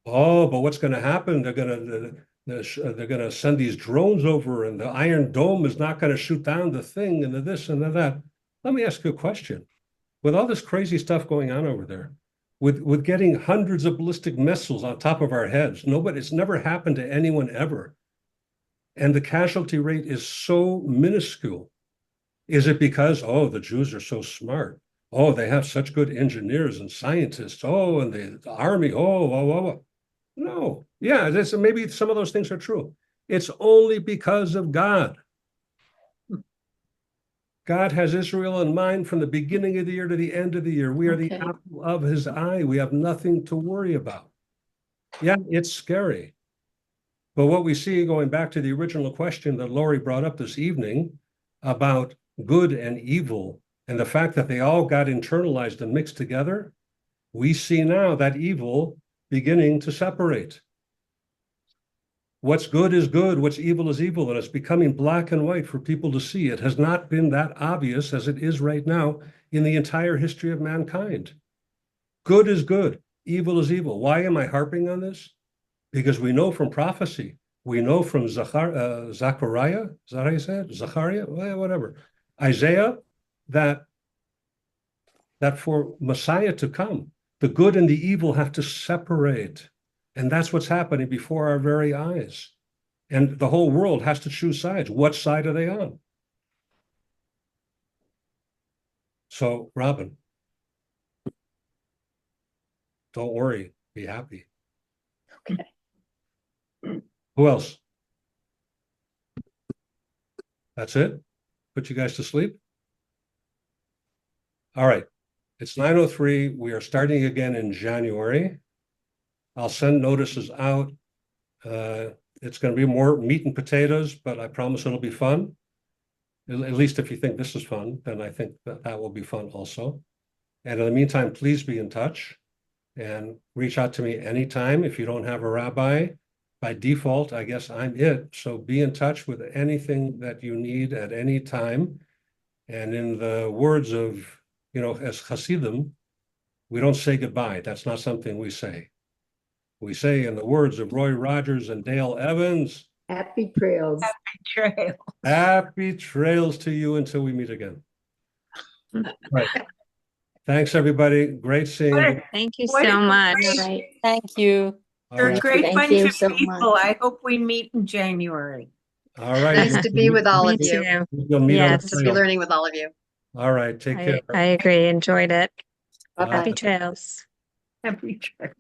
Oh, but what's going to happen? They're going to send these drones over and the Iron Dome is not going to shoot down the thing and the this and the that. Let me ask you a question. With all this crazy stuff going on over there, with getting hundreds of ballistic missiles on top of our heads, it's never happened to anyone ever. And the casualty rate is so minuscule. Is it because, oh, the Jews are so smart? Oh, they have such good engineers and scientists. Oh, and the army. Oh. No. Yeah, maybe some of those things are true. It's only because of God. God has Israel in mind from the beginning of the year to the end of the year. We are the apple of his eye. We have nothing to worry about. Yeah, it's scary. But what we see, going back to the original question that Lori brought up this evening about good and evil and the fact that they all got internalized and mixed together, we see now that evil beginning to separate. What's good is good, what's evil is evil, and it's becoming black and white for people to see. It has not been that obvious as it is right now in the entire history of mankind. Good is good, evil is evil. Why am I harping on this? Because we know from prophecy, we know from Zechariah, is that how you say it? Zechariah, well, whatever. Isaiah, that for Messiah to come, the good and the evil have to separate. And that's what's happening before our very eyes. And the whole world has to choose sides. What side are they on? So, Robin, don't worry, be happy. Okay. Who else? That's it? Put you guys to sleep? All right. It's 9:03. We are starting again in January. I'll send notices out. It's going to be more meat and potatoes, but I promise it'll be fun. At least if you think this is fun, then I think that will be fun also. And in the meantime, please be in touch and reach out to me anytime. If you don't have a rabbi, by default, I guess I'm it. So be in touch with anything that you need at any time. And in the words of, as Hasidim, we don't say goodbye. That's not something we say. We say, in the words of Roy Rogers and Dale Evans, Happy trails. Trail. Happy trails to you until we meet again. Right. Thanks, everybody. Great seeing you. Thank you What a so much. All right. Thank you. All You're a right. great Thank bunch you of so people. much. I hope we meet in January. All right. Nice to be with all Me of you. too. We'll meet on the Yes. To be trail. learning with all of you. All right. Take care. I agree. Enjoyed it. Bye-bye. Happy trails. Happy trail.